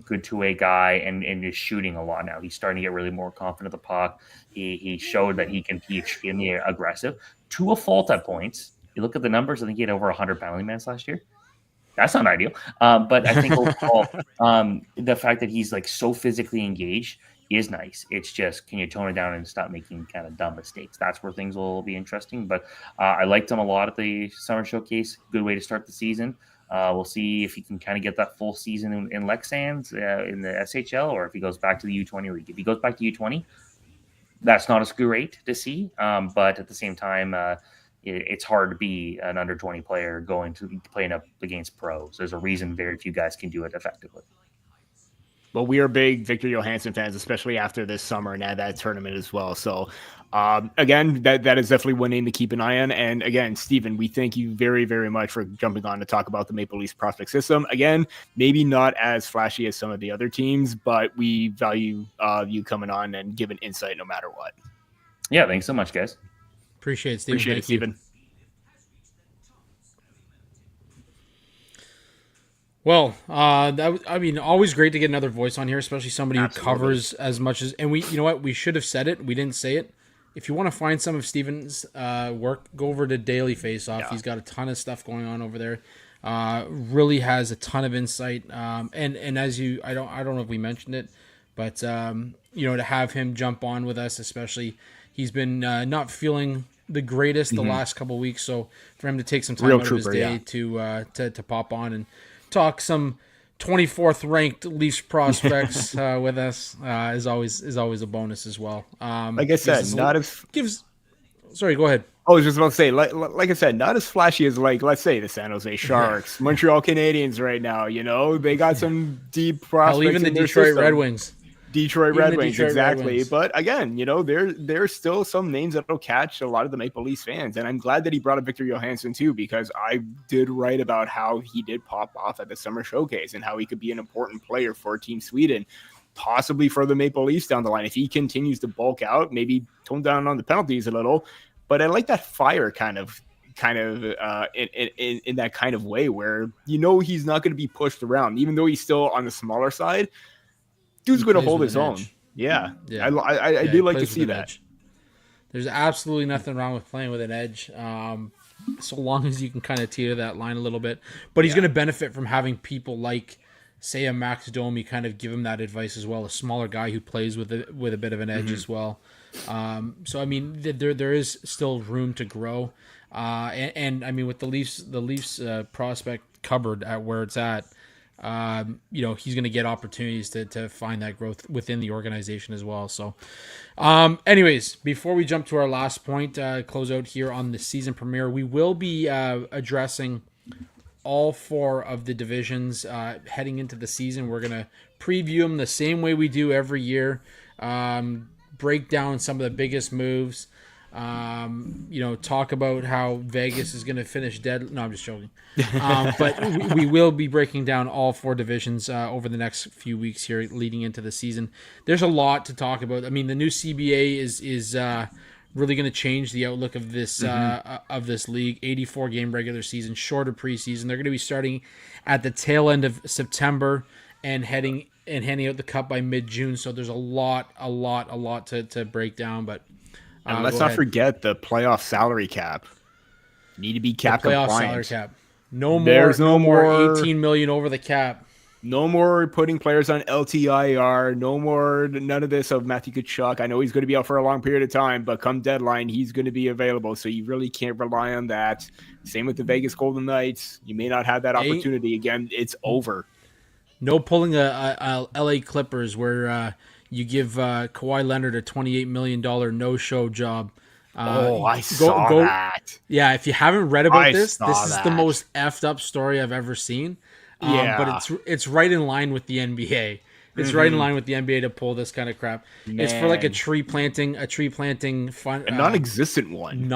good two-way guy, and is shooting a lot now. He's starting to get really more confident at the puck. He showed that he can be extremely aggressive, to a fault at points. You look at the numbers, I think he had over 100 penalty minutes last year. That's not ideal. But I think overall, the fact that he's like so physically engaged is nice. It's just, can you tone it down and stop making kind of dumb mistakes? That's where things will be interesting. But I liked him a lot at the summer showcase. Good way to start the season. We'll see if he can kind of get that full season in Lexans in the SHL, or if he goes back to the U20 league. If he goes back to U20, that's not as great to see. But at the same time, it's hard to be an under 20 player going to playing up against pros. There's a reason very few guys can do it effectively. Well, we are big Victor Johansson fans, especially after this summer and at that tournament as well. So, again, that is definitely one name to keep an eye on. And again, Steven, we thank you very, very much for jumping on to talk about the Maple Leafs prospect system. Again, maybe not as flashy as some of the other teams, but we value you coming on and giving insight no matter what. Yeah, thanks so much, guys. Appreciate it, Steven. Appreciate it, Steven. Well, always great to get another voice on here, especially somebody who covers as much as. And you know what? We should have said it. We didn't say it. If you want to find some of Steven's work, go over to Daily Faceoff. Yeah. He's got a ton of stuff going on over there. Really has a ton of insight. And as I don't know if we mentioned it, but to have him jump on with us, especially, he's been not feeling the greatest the last couple of weeks. So for him to take some time out of his day to pop on and talk some 24th ranked Leafs prospects with us is always a bonus as well. Like I said, Sorry, go ahead. I was just about to say, like I said, not as flashy as let's say the San Jose Sharks, Montreal Canadiens right now. They got some deep prospects. Even the Detroit Red Wings. Exactly. But again, there's still some names that'll catch a lot of the Maple Leafs fans. And I'm glad that he brought up Victor Johansson too, because I did write about how he did pop off at the summer showcase and how he could be an important player for Team Sweden, possibly for the Maple Leafs down the line. If he continues to bulk out, maybe tone down on the penalties a little. But I like that fire kind of in that kind of way where, he's not going to be pushed around, even though he's still on the smaller side. Dude's going to hold his own. Yeah. I do like to see that. Edge. There's absolutely nothing wrong with playing with an edge, so long as you can kind of teeter that line a little bit. But he's going to benefit from having people like, say, a Max Domi kind of give him that advice as well, a smaller guy who plays with a bit of an edge as well. So, I mean, there is still room to grow. And I mean, with the Leafs prospect cupboard at where it's at, he's going to get opportunities to find that growth within the organization as well. So, anyways, before we jump to our last point, close out here on the season premiere, we will be addressing all 4 of the divisions heading into the season. We're going to preview them the same way we do every year, break down some of the biggest moves, talk about how Vegas is going to finish dead. No, I'm just joking. But we will be breaking down all 4 divisions over the next few weeks here leading into the season. There's a lot to talk about. I mean, the new CBA is really going to change the outlook of this league. 84 game regular season, shorter preseason. They're going to be starting at the tail end of September and handing out the cup by mid-June. So there's a lot to break down. But and let's not forget the playoff salary cap. You need to be cap compliant. Salary cap. No more 18 million over the cap. No more putting players on LTIR. None of this of Matthew Tkachuk. I know he's going to be out for a long period of time, but come deadline, he's going to be available. So you really can't rely on that. Same with the Vegas Golden Knights. You may not have that opportunity again. It's over. No pulling a LA Clippers where you give Kawhi Leonard a $28 million no-show job. I saw that. Yeah, if you haven't read about this is the most effed up story I've ever seen. But it's right in line with the NBA. It's right in line with the NBA to pull this kind of crap. Man. It's for like a tree planting fund, a non-existent one.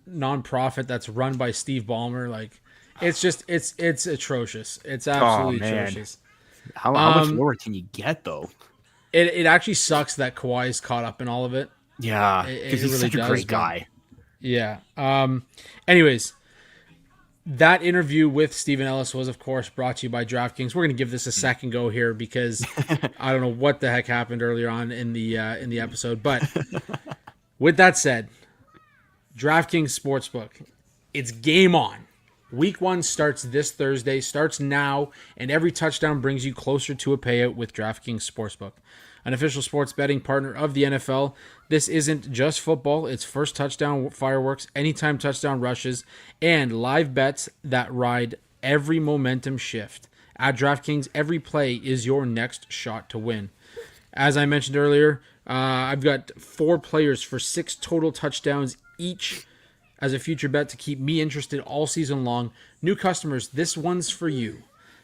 Non-profit that's run by Steve Ballmer. Like, it's atrocious. It's absolutely atrocious. How much lower can you get though? It actually sucks that Kawhi is caught up in all of it. Yeah, because he's such a great guy. Yeah. Anyways, that interview with Steven Ellis was, of course, brought to you by DraftKings. We're going to give this a second go here because I don't know what the heck happened earlier on in the episode. But with that said, DraftKings Sportsbook, it's game on. Week 1 starts this Thursday, starts now, and every touchdown brings you closer to a payout with DraftKings Sportsbook, an official sports betting partner of the NFL. This isn't just football. It's first touchdown fireworks, anytime touchdown rushes, and live bets that ride every momentum shift. At DraftKings, every play is your next shot to win. As I mentioned earlier, I've got 4 players for 6 total touchdowns each as a future bet to keep me interested all season long. New customers, this one's for you.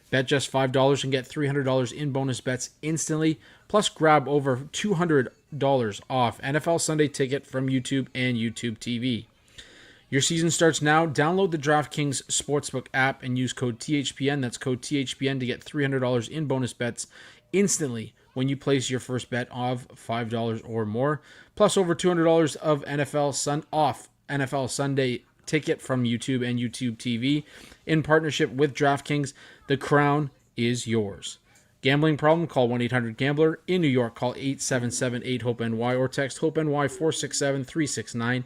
Bet just $5 and get $300 in bonus bets instantly, plus grab over $200 off NFL Sunday Ticket from YouTube and YouTube TV. Your season starts now. Download the DraftKings Sportsbook app and use code THPN. That's code THPN to get $300 in bonus bets instantly when you place your first bet of $5 or more, plus over $200 of NFL Sunday Ticket from YouTube and YouTube TV in partnership with DraftKings. The crown is yours. Gambling problem? Call 1-800-GAMBLER. In New York, call 877-8-HOPE-NY or text HOPE-NY 467-369.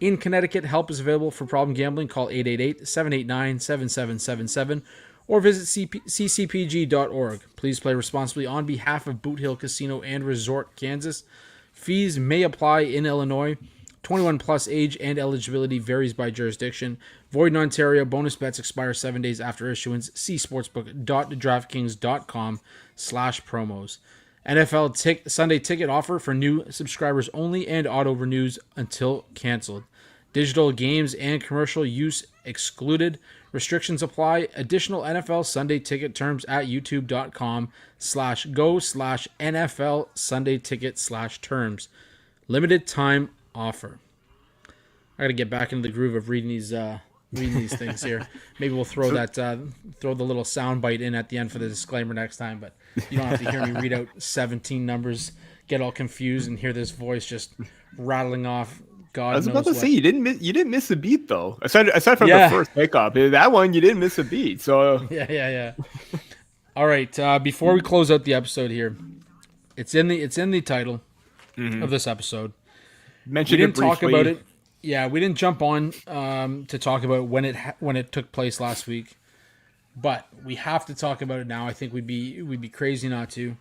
In Connecticut, help is available for problem gambling. Call 888-789-7777 or visit ccpg.org. Please play responsibly on behalf of Boot Hill Casino and Resort, Kansas. Fees may apply in Illinois. 21 plus age and eligibility varies by jurisdiction. Void in Ontario. Bonus bets expire 7 days after issuance. See sportsbook.draftkings.com/promos. NFL Sunday Ticket offer for new subscribers only and auto renews until canceled. Digital games and commercial use excluded. Restrictions apply. Additional NFL Sunday Ticket terms at youtube.com/go/NFL Sunday Ticket/terms. Limited time offer. I got to get back into the groove of reading these things here. Maybe we'll throw the little sound bite in at the end for the disclaimer next time, but you don't have to hear me read out 17 numbers, get all confused, and hear this voice just rattling off. God, I was about to say you didn't miss a beat though. Aside from the first pickup, that one you didn't miss a beat. So yeah. All right, before we close out the episode here, it's in the title of this episode. We didn't talk about it. Yeah, we didn't jump on to talk about when it took place last week, but we have to talk about it now. I think we'd be crazy not to.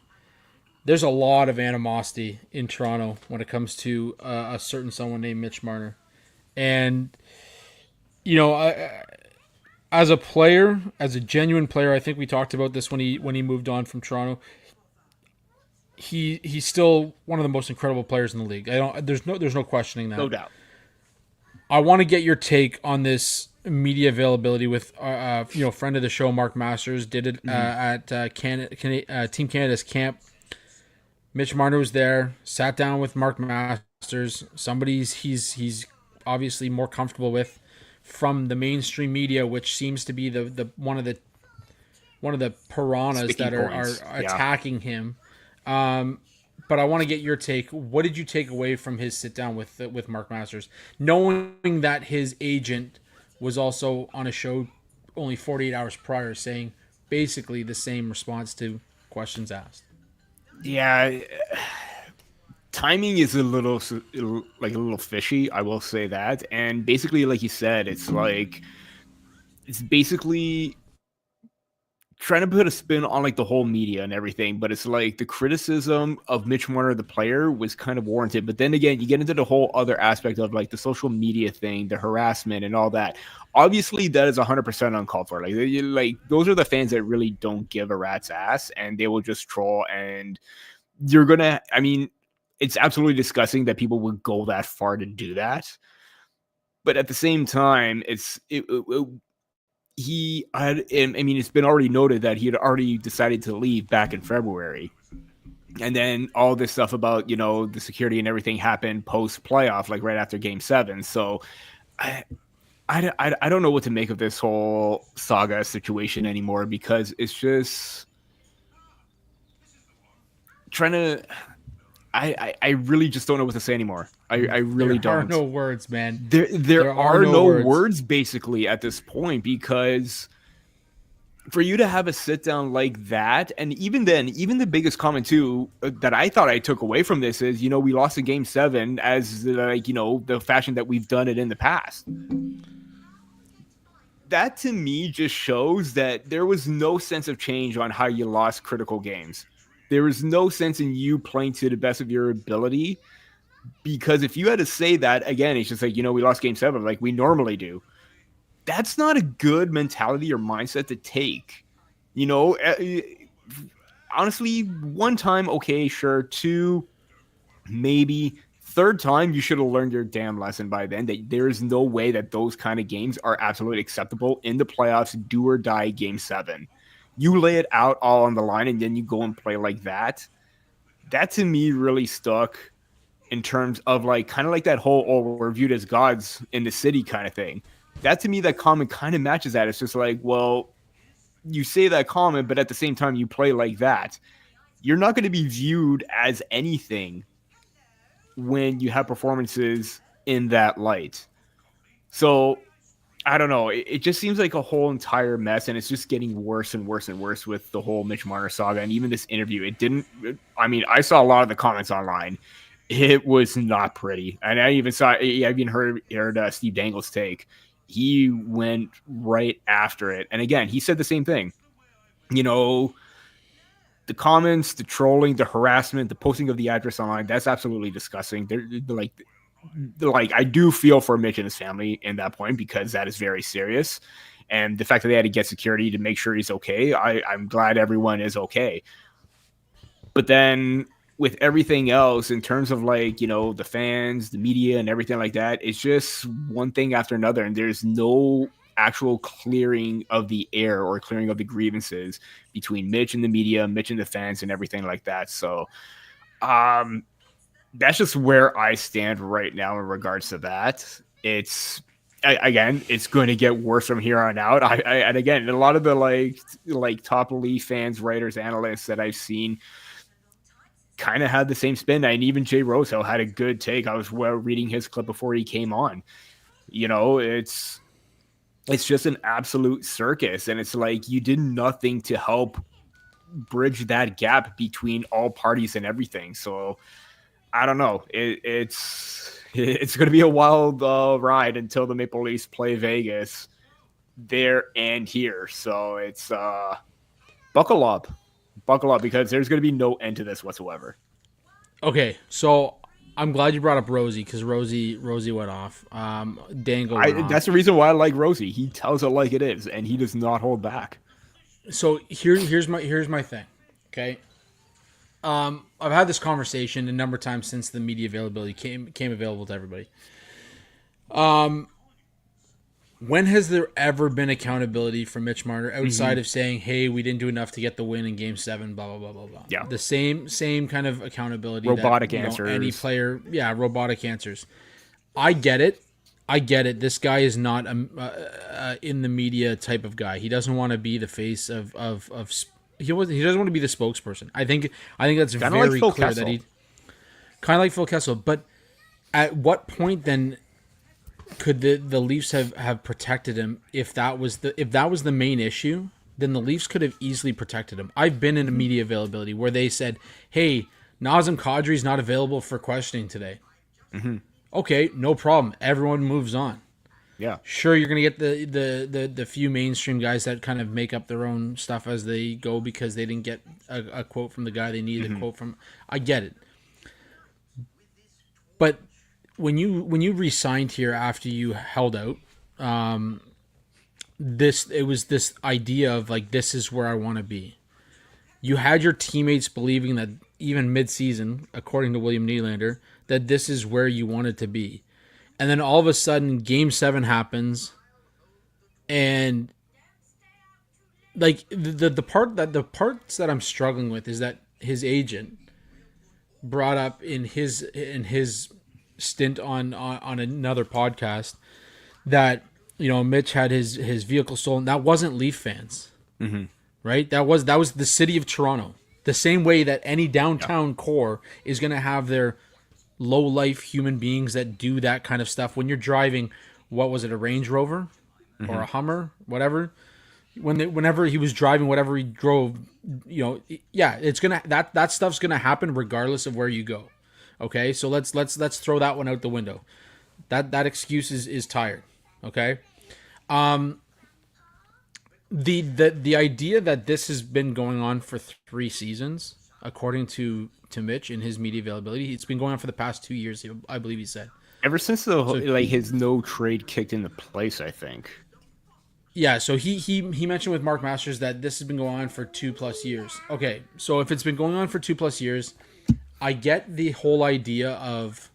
There's a lot of animosity in Toronto when it comes to a certain someone named Mitch Marner, and as a player, as a genuine player, I think we talked about this when he moved on from Toronto. He's still one of the most incredible players in the league. There's no questioning that. No doubt. I want to get your take on this media availability with friend of the show Mark Masters did it at Team Canada's camp. Mitch Marner was there, sat down with Mark Masters, somebody he's obviously more comfortable with from the mainstream media, which seems to be the one of the piranhas Sticky that are points. attacking him. But I want to get your take. What did you take away from his sit down with Mark Masters, knowing that his agent was also on a show only 48 hours prior, saying basically the same response to questions asked? Yeah, timing is a little fishy. I will say that, and basically, like you said, it's basically trying to put a spin on like the whole media and everything, but it's like the criticism of Mitch Marner, the player, was kind of warranted. But then again, you get into the whole other aspect of like the social media thing, the harassment and all that. Obviously, that is 100% uncalled for. Like those are the fans that really don't give a rat's ass, and they will just troll. And you're gonna, I mean, it's absolutely disgusting that people would go that far to do that. But at the same time, it's been already noted that he had already decided to leave back in February. And then all this stuff about, the security and everything happened post playoff, like right after Game 7. So I don't know what to make of this whole saga situation anymore, because it's just trying to, I really just don't know what to say anymore. I really don't. There are no words, man. There are no words basically at this point, because for you to have a sit down like that, and even then, even the biggest comment too that I thought I took away from this is, we lost a Game 7 as the fashion that we've done it in the past. That to me just shows that there was no sense of change on how you lost critical games. There was no sense in you playing to the best of your ability. Because if you had to say that, again, it's just like, we lost Game 7 like we normally do. That's not a good mentality or mindset to take. Honestly, one time, okay, sure. Two, maybe. Third time, you should have learned your damn lesson by then. That there is no way that those kind of games are absolutely acceptable in the playoffs, do or die Game 7. You lay it out all on the line, and then you go and play like that. That, to me, really stuck. In terms of kind of like that whole, we're viewed as gods in the city kind of thing. That to me, that comment kind of matches that. It's just like, well, you say that comment, but at the same time you play like that. You're not going to be viewed as anything when you have performances in that light. So I don't know. It just seems like a whole entire mess, and it's just getting worse and worse and worse with the whole Mitch Marner saga. And even this interview, I saw a lot of the comments online. It was not pretty. And I even heard Steve Dangle's take. He went right after it. And again, he said the same thing. The comments, the trolling, the harassment, the posting of the address online, that's absolutely disgusting. They're I do feel for Mitch and his family in that point, because that is very serious. And the fact that they had to get security to make sure he's okay, I'm glad everyone is okay. But then with everything else, in terms of the fans, the media, and everything like that, it's just one thing after another, and there's no actual clearing of the air or clearing of the grievances between Mitch and the media, Mitch and the fans, and everything like that. So that's just where I stand right now in regards to that. It's going to get worse from here on out. And again, a lot of the top Leaf fans, writers, analysts that I've seen kind of had the same spin. And even Jay Rosehill had a good take. I was reading his clip before he came on. It's just an absolute circus. And it's like you did nothing to help bridge that gap between all parties and everything. So I don't know. It's going to be a wild ride until the Maple Leafs play Vegas there and here. So it's buckle up, because there's going to be no end to this whatsoever. Okay, so I'm glad you brought up Rosie because Rosie went off. Dango went off. That's the reason why I like Rosie. He tells it like it is, and he does not hold back. So here's my thing. Okay. I've had this conversation a number of times since the media availability came available to everybody. When has there ever been accountability for Mitch Marner outside of saying, "Hey, we didn't do enough to get the win in Game 7," blah blah blah blah blah. Yeah, the same kind of accountability. Robotic answers. Any player, robotic answers. I get it. This guy is not a in the media type of guy. He doesn't want to be the face of he doesn't want to be the spokesperson. I think that's kinda very like clear Kessel. that he kind of like Phil Kessel. But at what point then could the Leafs have protected him if that was the main issue? Then the Leafs could have easily protected him. I've been in a media availability where they said, "Hey, Nazem Kadri's not available for questioning today." Mm-hmm. Okay, no problem. Everyone moves on. Yeah, Sure, you're gonna get the few mainstream guys that kind of make up their own stuff as they go because they didn't get a quote from the guy they needed a quote from. I get it, but when you re-signed here after you held out, it was this idea of like, this is where I want to be. You had your teammates believing that even mid-season, according to William Nylander, that this is where you wanted to be. And then all of a sudden Game 7 happens, and like the parts that I'm struggling with is that his agent brought up in his stint on another podcast that, you know, Mitch had his vehicle stolen. That wasn't Leaf fans. Mm-hmm. Right? That was the city of Toronto. The same way that any downtown core is going to have their low-life human beings that do that kind of stuff. When you're driving, what was it, a Range Rover or a Hummer, whatever? Whenever he was driving, whatever he drove, you know, yeah, it's gonna that stuff's gonna happen regardless of where you go. Okay, so let's throw that one out the window. That excuse is tired. Okay, the idea that this has been going on for 3 seasons, according to Mitch in his media availability, it's been going on for the past 2 years. I believe he said ever since his no trade kicked into place, I think. Yeah, so he mentioned with Mark Masters that this has been going on for 2+ years. Okay, so if it's been going on for 2+ years, I get the whole idea of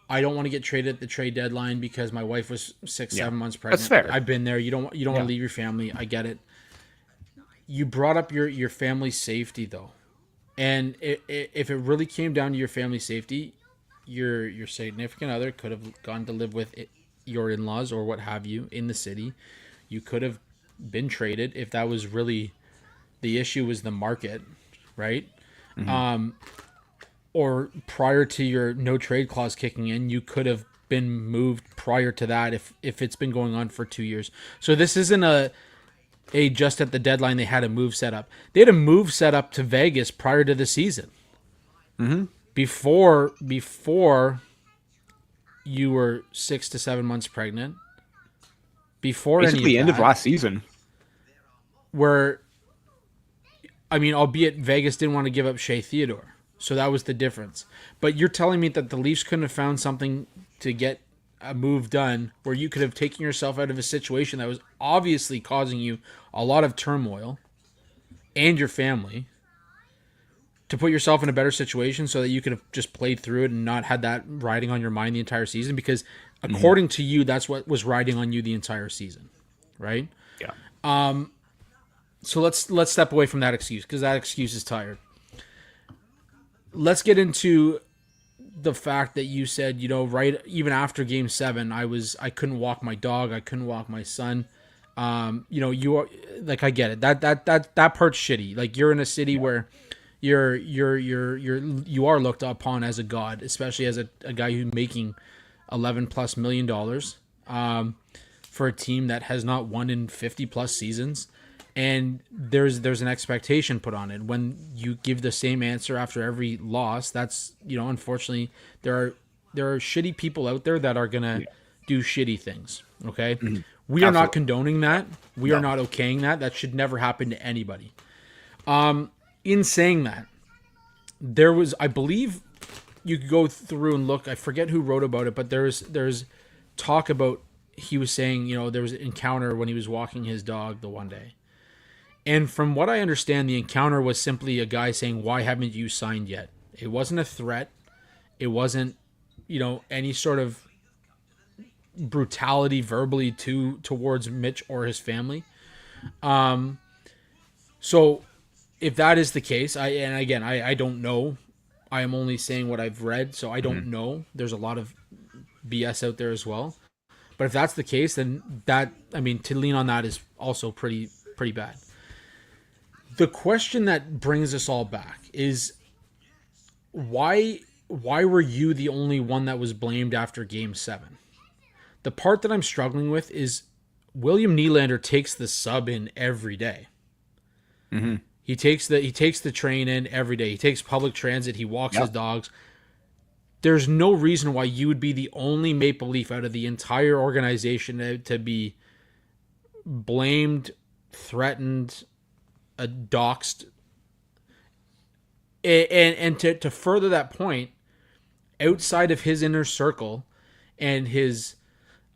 I don't want to get traded at the trade deadline because my wife was 6-7 months pregnant. That's fair. I've been there. You don't want to leave your family. I get it. You brought up your family's safety though, and if it really came down to your family's safety, your significant other could have gone to live with your in-laws or what have you in the city. You could have been traded if that was really the issue, was the market, right? Mm-hmm. Or prior to your no trade clause kicking in, you could have been moved prior to that if it's been going on for 2 years. So this isn't a just at the deadline they had a move set up. They had a move set up to Vegas prior to the season. Mm-hmm. Before you were 6 to 7 months pregnant. Before basically any of end that, of last season, where, I mean, albeit Vegas didn't want to give up Shea Theodore, so that was the difference. But you're telling me that the Leafs couldn't have found something to get a move done where you could have taken yourself out of a situation that was obviously causing you a lot of turmoil and your family, to put yourself in a better situation so that you could have just played through it and not had that riding on your mind the entire season? Because according to you, that's what was riding on you the entire season, right? Yeah. So let's step away from that excuse, because that excuse is tired. Let's get into the fact that you said, you know, right, even after Game 7, I couldn't walk my dog, I couldn't walk my son. You know, you are like, I get it. That part's shitty. Like, you're in a city where you are looked upon as a god, especially as a guy who's making $11+ million for a team that has not won in 50+ seasons. And there's an expectation put on it. When you give the same answer after every loss, that's, you know, unfortunately there are shitty people out there that are gonna do shitty things. Okay, we are not condoning that. We are not okaying that. That should never happen to anybody. In saying that, there was, I believe, you could go through and look. I forget who wrote about it, but there's talk about, he was saying, there was an encounter when he was walking his dog the one day. And from what I understand, the encounter was simply a guy saying, "Why haven't you signed yet?" It wasn't a threat. It wasn't, any sort of brutality verbally towards Mitch or his family. So if that is the case, I don't know. I am only saying what I've read, so I don't know. There's a lot of BS out there as well. But if that's the case, then to lean on that is also pretty bad. The question that brings us all back is, why were you the only one that was blamed after Game 7? The part that I'm struggling with is William Nylander takes the sub in every day. Mm-hmm. He takes the train in every day. He takes public transit. He walks his dogs. There's no reason why you would be the only Maple Leaf out of the entire organization to be blamed, threatened, doxed. And to further that point, outside of his inner circle and his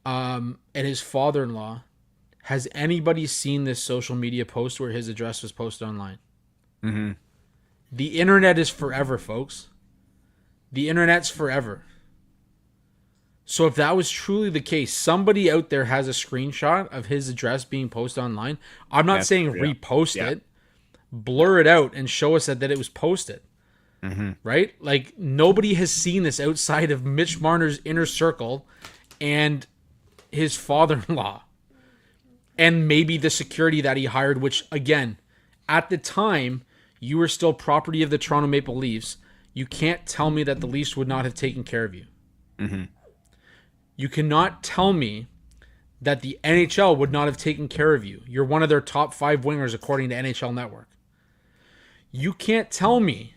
father-in-law, has anybody seen this social media post where his address was posted online? Mm-hmm. The internet is forever, folks. The internet's forever. So if that was truly the case, somebody out there has a screenshot of his address being posted online. I'm not saying repost it, blur it out and show us that it was posted. Mm-hmm. Right? Like, nobody has seen this outside of Mitch Marner's inner circle and his father-in-law. And maybe the security that he hired, which, again, at the time, you were still property of the Toronto Maple Leafs. You can't tell me that the Leafs would not have taken care of you. Mm-hmm. You cannot tell me that the NHL would not have taken care of you. You're one of their top 5 wingers according to NHL Network. You can't tell me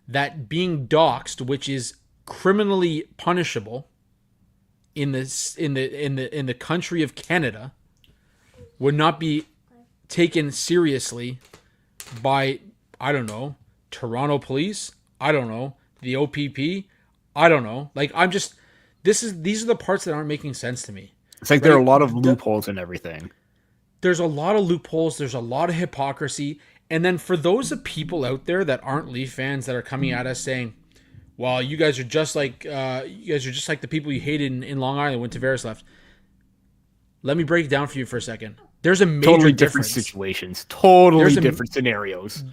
that being doxxed, which is criminally punishable in the country of Canada, would not be taken seriously by, I don't know, Toronto police, I don't know, the OPP, I don't know. Like, these are the parts that aren't making sense to me. It's like, right? There are a lot of loopholes and everything. There's a lot of loopholes. There's a lot of hypocrisy. And then for those of people out there that aren't Leaf fans that are coming at us saying, "Well, you guys are just like the people you hated in Long Island when Tavares left." Let me break it down for you for a second. There's a major totally different situations, totally different scenarios.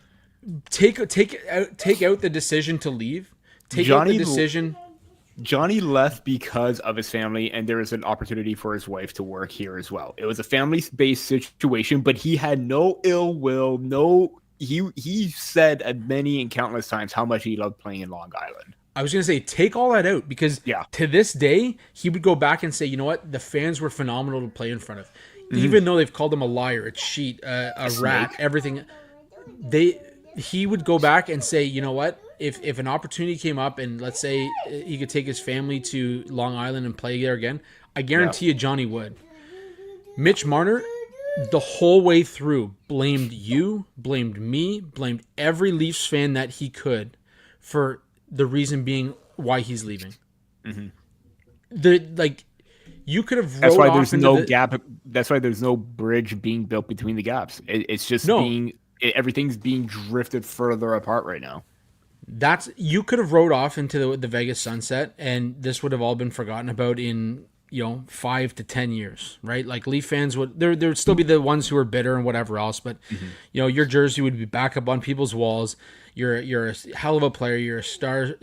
Take out the decision to leave. Take out the decision. Johnny left because of his family, and there was an opportunity for his wife to work here as well. It was a family-based situation, but he had no ill will. He said at many and countless times how much he loved playing in Long Island. I was going to say, take all that out, because to this day, he would go back and say, you know what? The fans were phenomenal to play in front of. Mm-hmm. Even though they've called him a liar, a cheat, a rat, everything. He would go back and say, you know what? If an opportunity came up and let's say he could take his family to Long Island and play there again, I guarantee you Johnny would. Mitch Marner, the whole way through, blamed you, blamed me, blamed every Leafs fan that he could for the reason being why he's leaving. Mm-hmm. You could have. That's why there's no gap. That's why there's no bridge being built between the gaps. It's just everything's being drifted further apart right now. You could have rode off into the Vegas sunset, and this would have all been forgotten about in 5 to 10 years, right? Like, Leaf fans there'd still be the ones who are bitter and whatever else, but your jersey would be back up on people's walls. You're a hell of a player. You're a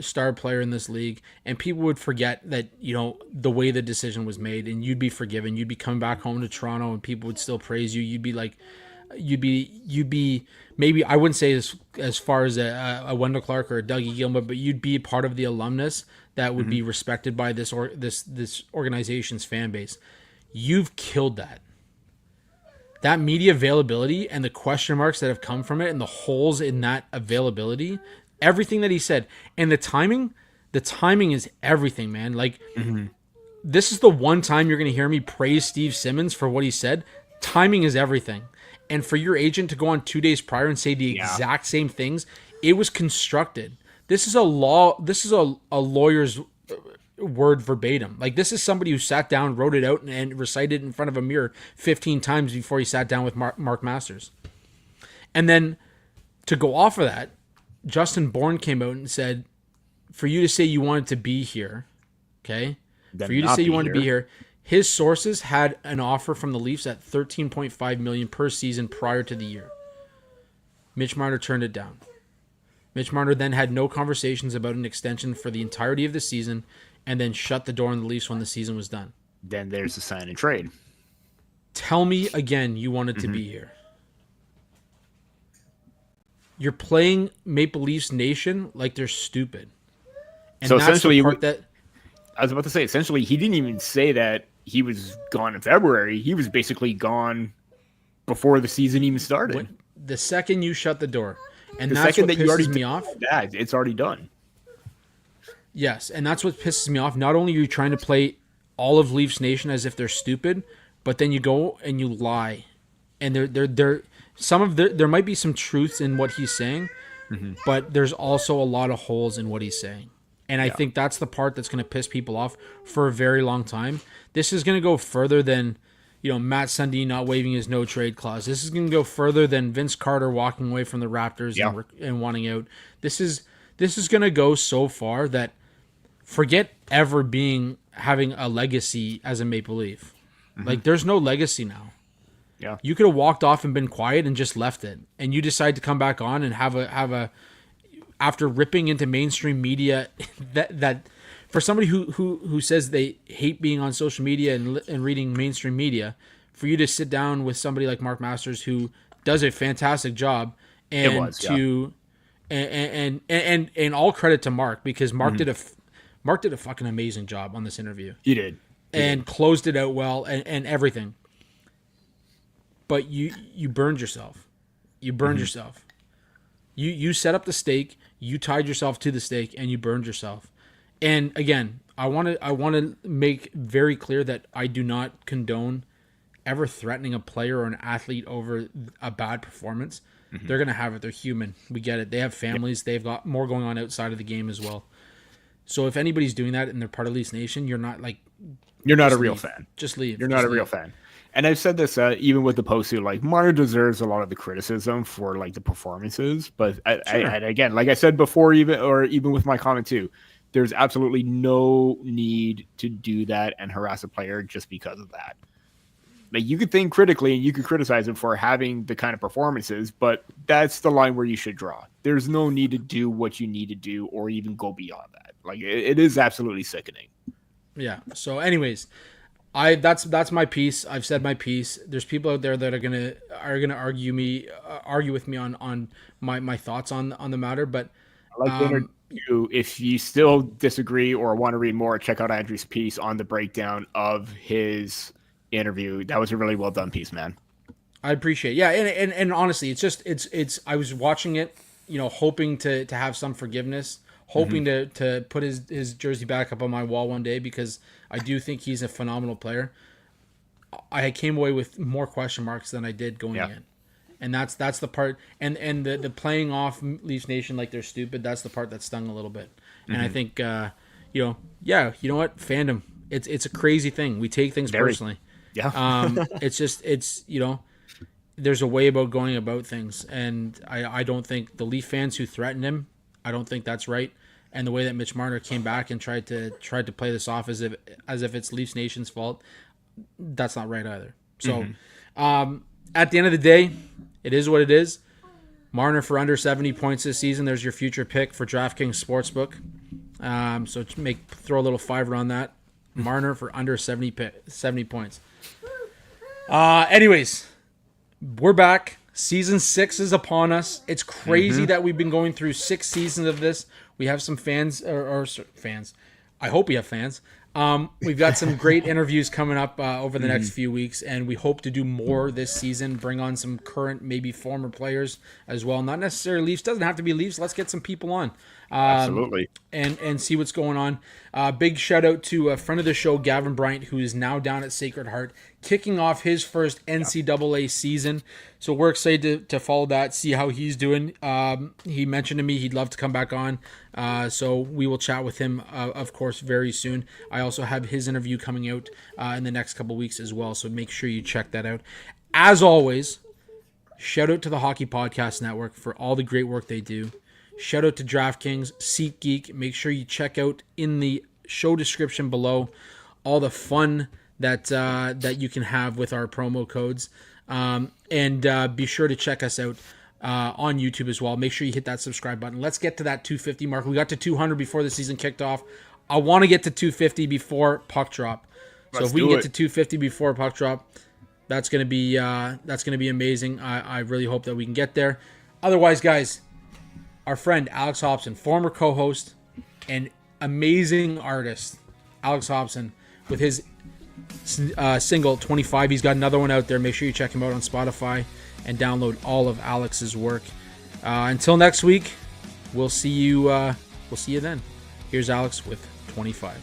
star player in this league, and people would forget that the way the decision was made, and you'd be forgiven. You'd be coming back home to Toronto, and people would still praise you. You'd be like. You'd be maybe, I wouldn't say as far as a Wendell Clark or a Dougie Gilmour, but you'd be part of the alumnus that would be respected by this organization's fan base. You've killed that. That media availability and the question marks that have come from it and the holes in that availability, everything that he said, and the timing is everything, man. Like, this is the one time you're going to hear me praise Steve Simmons for what he said. Timing is everything. And for your agent to go on 2 days prior and say the exact same things, it was constructed. This is a law. This is a lawyer's word verbatim. Like, this is somebody who sat down, wrote it out, and recited it in front of a mirror 15 times before he sat down with Mark Masters. And then to go off of that, Justin Bourne came out and said, for you to say you wanted to be here, okay? For you to say you wanted to be here, his sources had an offer from the Leafs at $13.5 million per season prior to the year. Mitch Marner turned it down. Mitch Marner then had no conversations about an extension for the entirety of the season, and then shut the door on the Leafs when the season was done. Then there's the sign and trade. Tell me again you wanted to be here. You're playing Maple Leafs Nation like they're stupid. And so that's essentially, the part that I was about to say, essentially, he didn't even say that he was gone in February. He was basically gone before the season even started. The second you shut the door, and The that's second what that you already pisses me off. Yeah, it's already done. Yes, and that's what pisses me off. Not only are you trying to play all of Leafs Nation as if they're stupid, but then you go and you lie, and there might be some truths in what he's saying, but there's also a lot of holes in what he's saying. And I think that's the part that's going to piss people off for a very long time. This is going to go further than, Matt Sundin not waiving his no trade clause. This is going to go further than Vince Carter walking away from the Raptors and wanting out. This is going to go so far that forget ever having a legacy as a Maple Leaf. Like, there's no legacy now. Yeah, you could have walked off and been quiet and just left it, and you decide to come back on and have a after ripping into mainstream media that for somebody who says they hate being on social media and reading mainstream media, for you to sit down with somebody like Mark Masters who does a fantastic job, and and all credit to Mark, because Mark did a fucking amazing job on this interview. He did. And closed it out well and everything. But you burned yourself. You burned yourself. You set up the stake, you tied yourself to the stake, and you burned yourself. And again, I want to make very clear that I do not condone ever threatening a player or an athlete over a bad performance. They're going to have it. They're human. We get it. They have families. They've got more going on outside of the game as well. So if anybody's doing that and they're part of Leafs Nation, you're not a real fan. Just leave. You're not a real fan. And I've said this even with the post too, like, Marner deserves a lot of the criticism for like the performances, but again, like I said before, even with my comment too, there's absolutely no need to do that and harass a player just because of that. Like, you could think critically and you could criticize him for having the kind of performances, but that's the line where you should draw. There's no need to do what you need to do or even go beyond that. Like, it is absolutely sickening. Yeah. So anyways, that's my piece. I've said my piece. There's people out there that are gonna argue with me on my thoughts on the matter. But I'd like to interview, if you still disagree or want to read more, check out Andrew's piece on the breakdown of his interview. That was a really well done piece, man. I appreciate it. Yeah, and honestly, it's I was watching it, hoping to have some forgiveness, hoping to put his jersey back up on my wall one day, because I do think he's a phenomenal player. I came away with more question marks than I did going in. And that's the part, and the playing off Leafs Nation like they're stupid, that's the part that stung a little bit. And I think you know what? Fandom. It's a crazy thing. We take things personally. Yeah. It's there's a way about going about things, and I don't think the Leaf fans who threatened him, I don't think that's right. And the way that Mitch Marner came back and tried to play this off as if it's Leafs Nation's fault, that's not right either. So at the end of the day, it is what it is. Marner for under 70 points this season. There's your future pick for DraftKings Sportsbook. So throw a little $5 on that. Marner for under 70 points. Anyways, we're back. Season 6 is upon us. It's crazy that we've been going through 6 seasons of this. We have some fans or fans. I hope we have fans. We've got some great interviews coming up over the next few weeks, and we hope to do more this season. Bring on some current, maybe former players as well. Not necessarily Leafs. Doesn't have to be Leafs. Let's get some people on. Absolutely. And see what's going on. Big shout out to a friend of the show, Gavin Bryant, who is now down at Sacred Heart, kicking off his first NCAA season. So we're excited to follow that, see how he's doing. He mentioned to me he'd love to come back on. So we will chat with him, of course, very soon. I also have his interview coming out in the next couple weeks as well. So make sure you check that out. As always, shout out to the Hockey Podcast Network for all the great work they do. Shout out to DraftKings, SeatGeek. Make sure you check out in the show description below all the fun that you can have with our promo codes. And be sure to check us out on YouTube as well. Make sure you hit that subscribe button. Let's get to that 250 mark. We got to 200 before the season kicked off. I want to get to 250 before puck drop. So if we can get to 250 before puck drop, that's gonna be amazing. I really hope that we can get there. Otherwise, guys, our friend Alex Hobson, former co-host and amazing artist, Alex Hobson, with his single 25. He's got another one out there. Make sure you check him out on Spotify and download all of Alex's work. Until next week, we'll see you then. Here's Alex with 25.